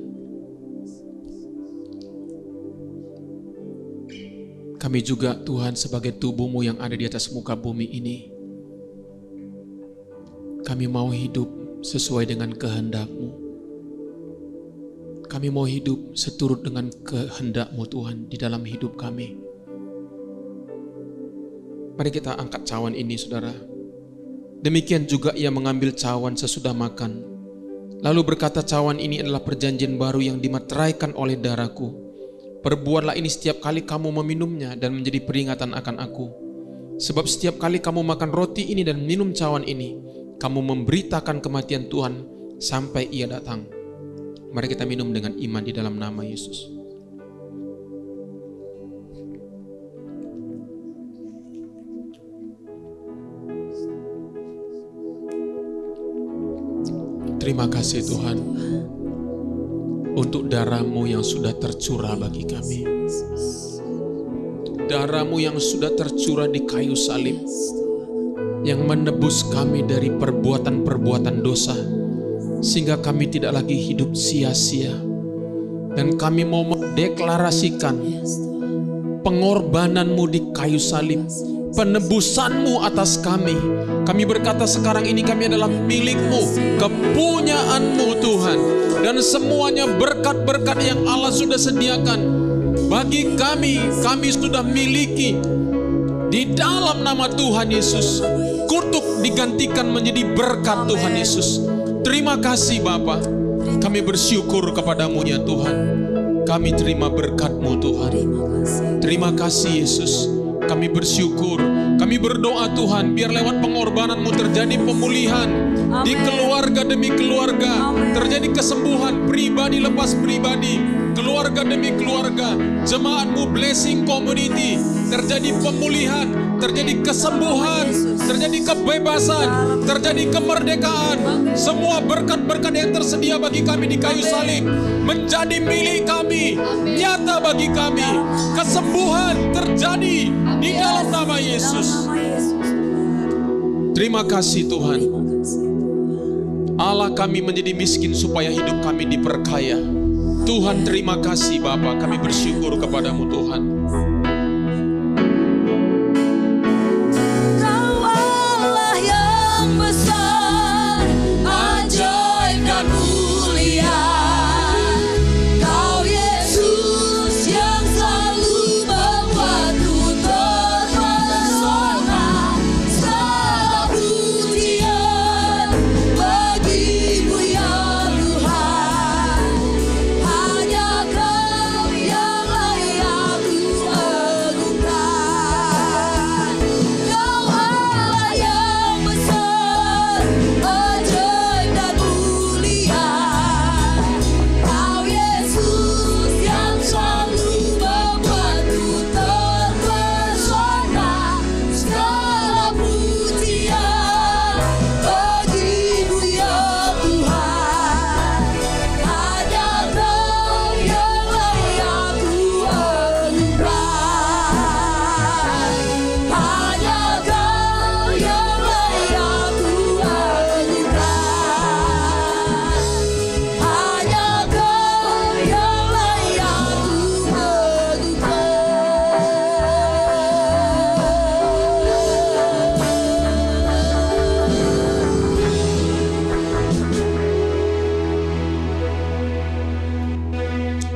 Kami juga Tuhan sebagai tubuh-Mu yang ada di atas muka bumi ini, kami mau hidup sesuai dengan kehendak-Mu. Kami mau hidup seturut dengan kehendak-Mu Tuhan di dalam hidup kami. Mari kita angkat cawan ini saudara. Demikian juga ia mengambil cawan sesudah makan, lalu berkata, cawan ini adalah perjanjian baru yang dimateraikan oleh darahku. Perbuatlah ini setiap kali kamu meminumnya dan menjadi peringatan akan aku. Sebab setiap kali kamu makan roti ini dan minum cawan ini, kamu memberitakan kematian Tuhan sampai ia datang. Mari kita minum dengan iman di dalam nama Yesus. Terima kasih Tuhan untuk darah-Mu yang sudah tercurah bagi kami. Darah-Mu yang sudah tercurah di kayu salib, yang menebus kami dari perbuatan-perbuatan dosa, sehingga kami tidak lagi hidup sia-sia. Dan kami mau mendeklarasikan pengorbanan-Mu di kayu salib, penebusan-Mu atas kami. Kami berkata sekarang ini kami adalah milik-Mu, kepunyaan-Mu Tuhan. Dan semuanya berkat-berkat yang Allah sudah sediakan bagi kami, kami sudah miliki di dalam nama Tuhan Yesus. Kutuk digantikan menjadi berkat Tuhan Yesus. Terima kasih Bapa. Kami bersyukur kepadamu ya Tuhan. Kami terima berkat-Mu Tuhan. Terima kasih Yesus. Kami bersyukur. Kami berdoa Tuhan, biar lewat pengorbanan-Mu terjadi pemulihan di keluarga demi keluarga. Terjadi kesembuhan pribadi lepas pribadi, keluarga demi keluarga. Jemaat-Mu Blessing Community, terjadi pemulihan, terjadi kesembuhan, terjadi kebebasan, terjadi kemerdekaan. Semua berkat-berkat yang tersedia bagi kami di kayu salib menjadi milik kami, nyata bagi kami. Kesembuhan terjadi di dalam nama Yesus. Terima kasih Tuhan. Allah kami menjadi miskin supaya hidup kami diperkaya. Tuhan terima kasih Bapa, kami bersyukur kepadamu Tuhan. Hanya Kau yang layak ku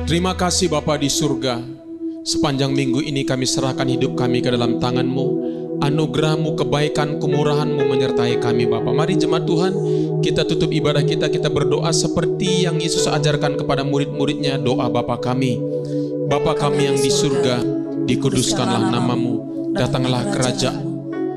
Terima kasih Bapa di surga. Sepanjang minggu ini kami serahkan hidup kami ke dalam tangan-Mu. Anugerah-Mu, kebaikan, kemurahan-Mu menyertai kami Bapa. Mari jemaat Tuhan, kita tutup ibadah kita berdoa seperti yang Yesus ajarkan kepada murid-muridnya, doa Bapa kami. Bapa kami yang di surga, dikuduskanlah nama-Mu, datanglah kerajaan-Mu,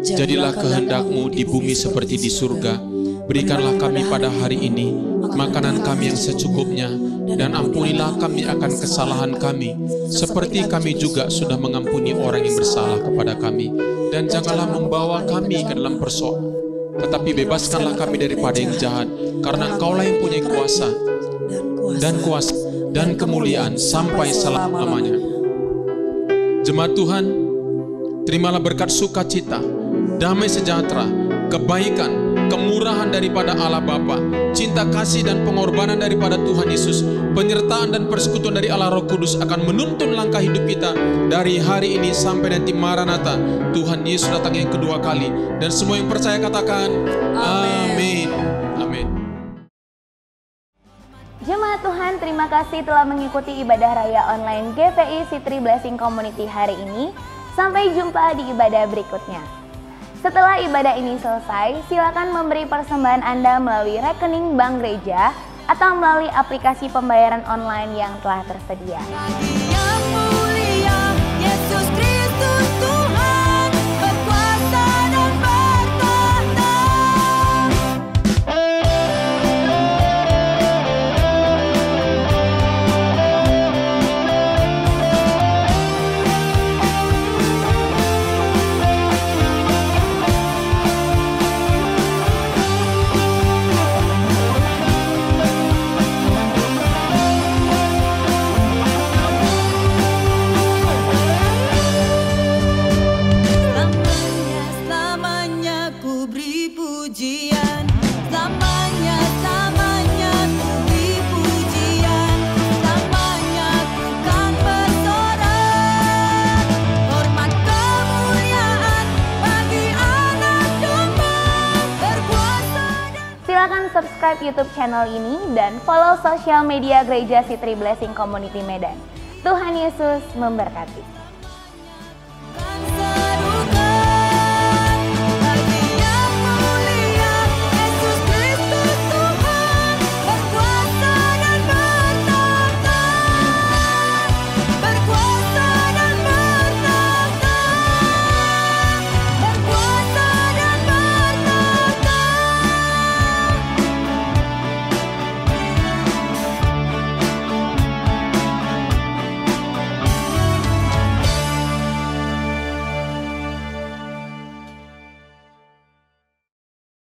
jadilah kehendak-Mu di bumi seperti di surga. Berikanlah kami pada hari ini makanan kami yang secukupnya, dan ampunilah kami akan kesalahan kami, seperti kami juga sudah mengampuni orang yang bersalah kepada kami. Dan janganlah membawa kami ke dalam persoalan, tetapi bebaskanlah kami daripada yang jahat, karena Engkaulah yang punya kuasa dan kemuliaan sampai selama-lamanya. Jemaat Tuhan, terimalah berkat sukacita, damai sejahtera, kebaikan, kemurahan daripada Allah Bapa, cinta kasih dan pengorbanan daripada Tuhan Yesus, penyertaan dan persekutuan dari Allah Roh Kudus akan menuntun langkah hidup kita dari hari ini sampai nanti Maranatha, Tuhan Yesus datang yang kedua kali. Dan semua yang percaya katakan amin. Amin. Jemaat Tuhan, terima kasih telah mengikuti ibadah raya online GVI Citri Blessing Community hari ini. Sampai jumpa di ibadah berikutnya. Setelah ibadah ini selesai, silakan memberi persembahan Anda melalui rekening bank gereja atau melalui aplikasi pembayaran online yang telah tersedia. Silakan subscribe YouTube channel ini dan follow sosial media Gereja Citri Blessing Community Medan. Tuhan Yesus memberkati.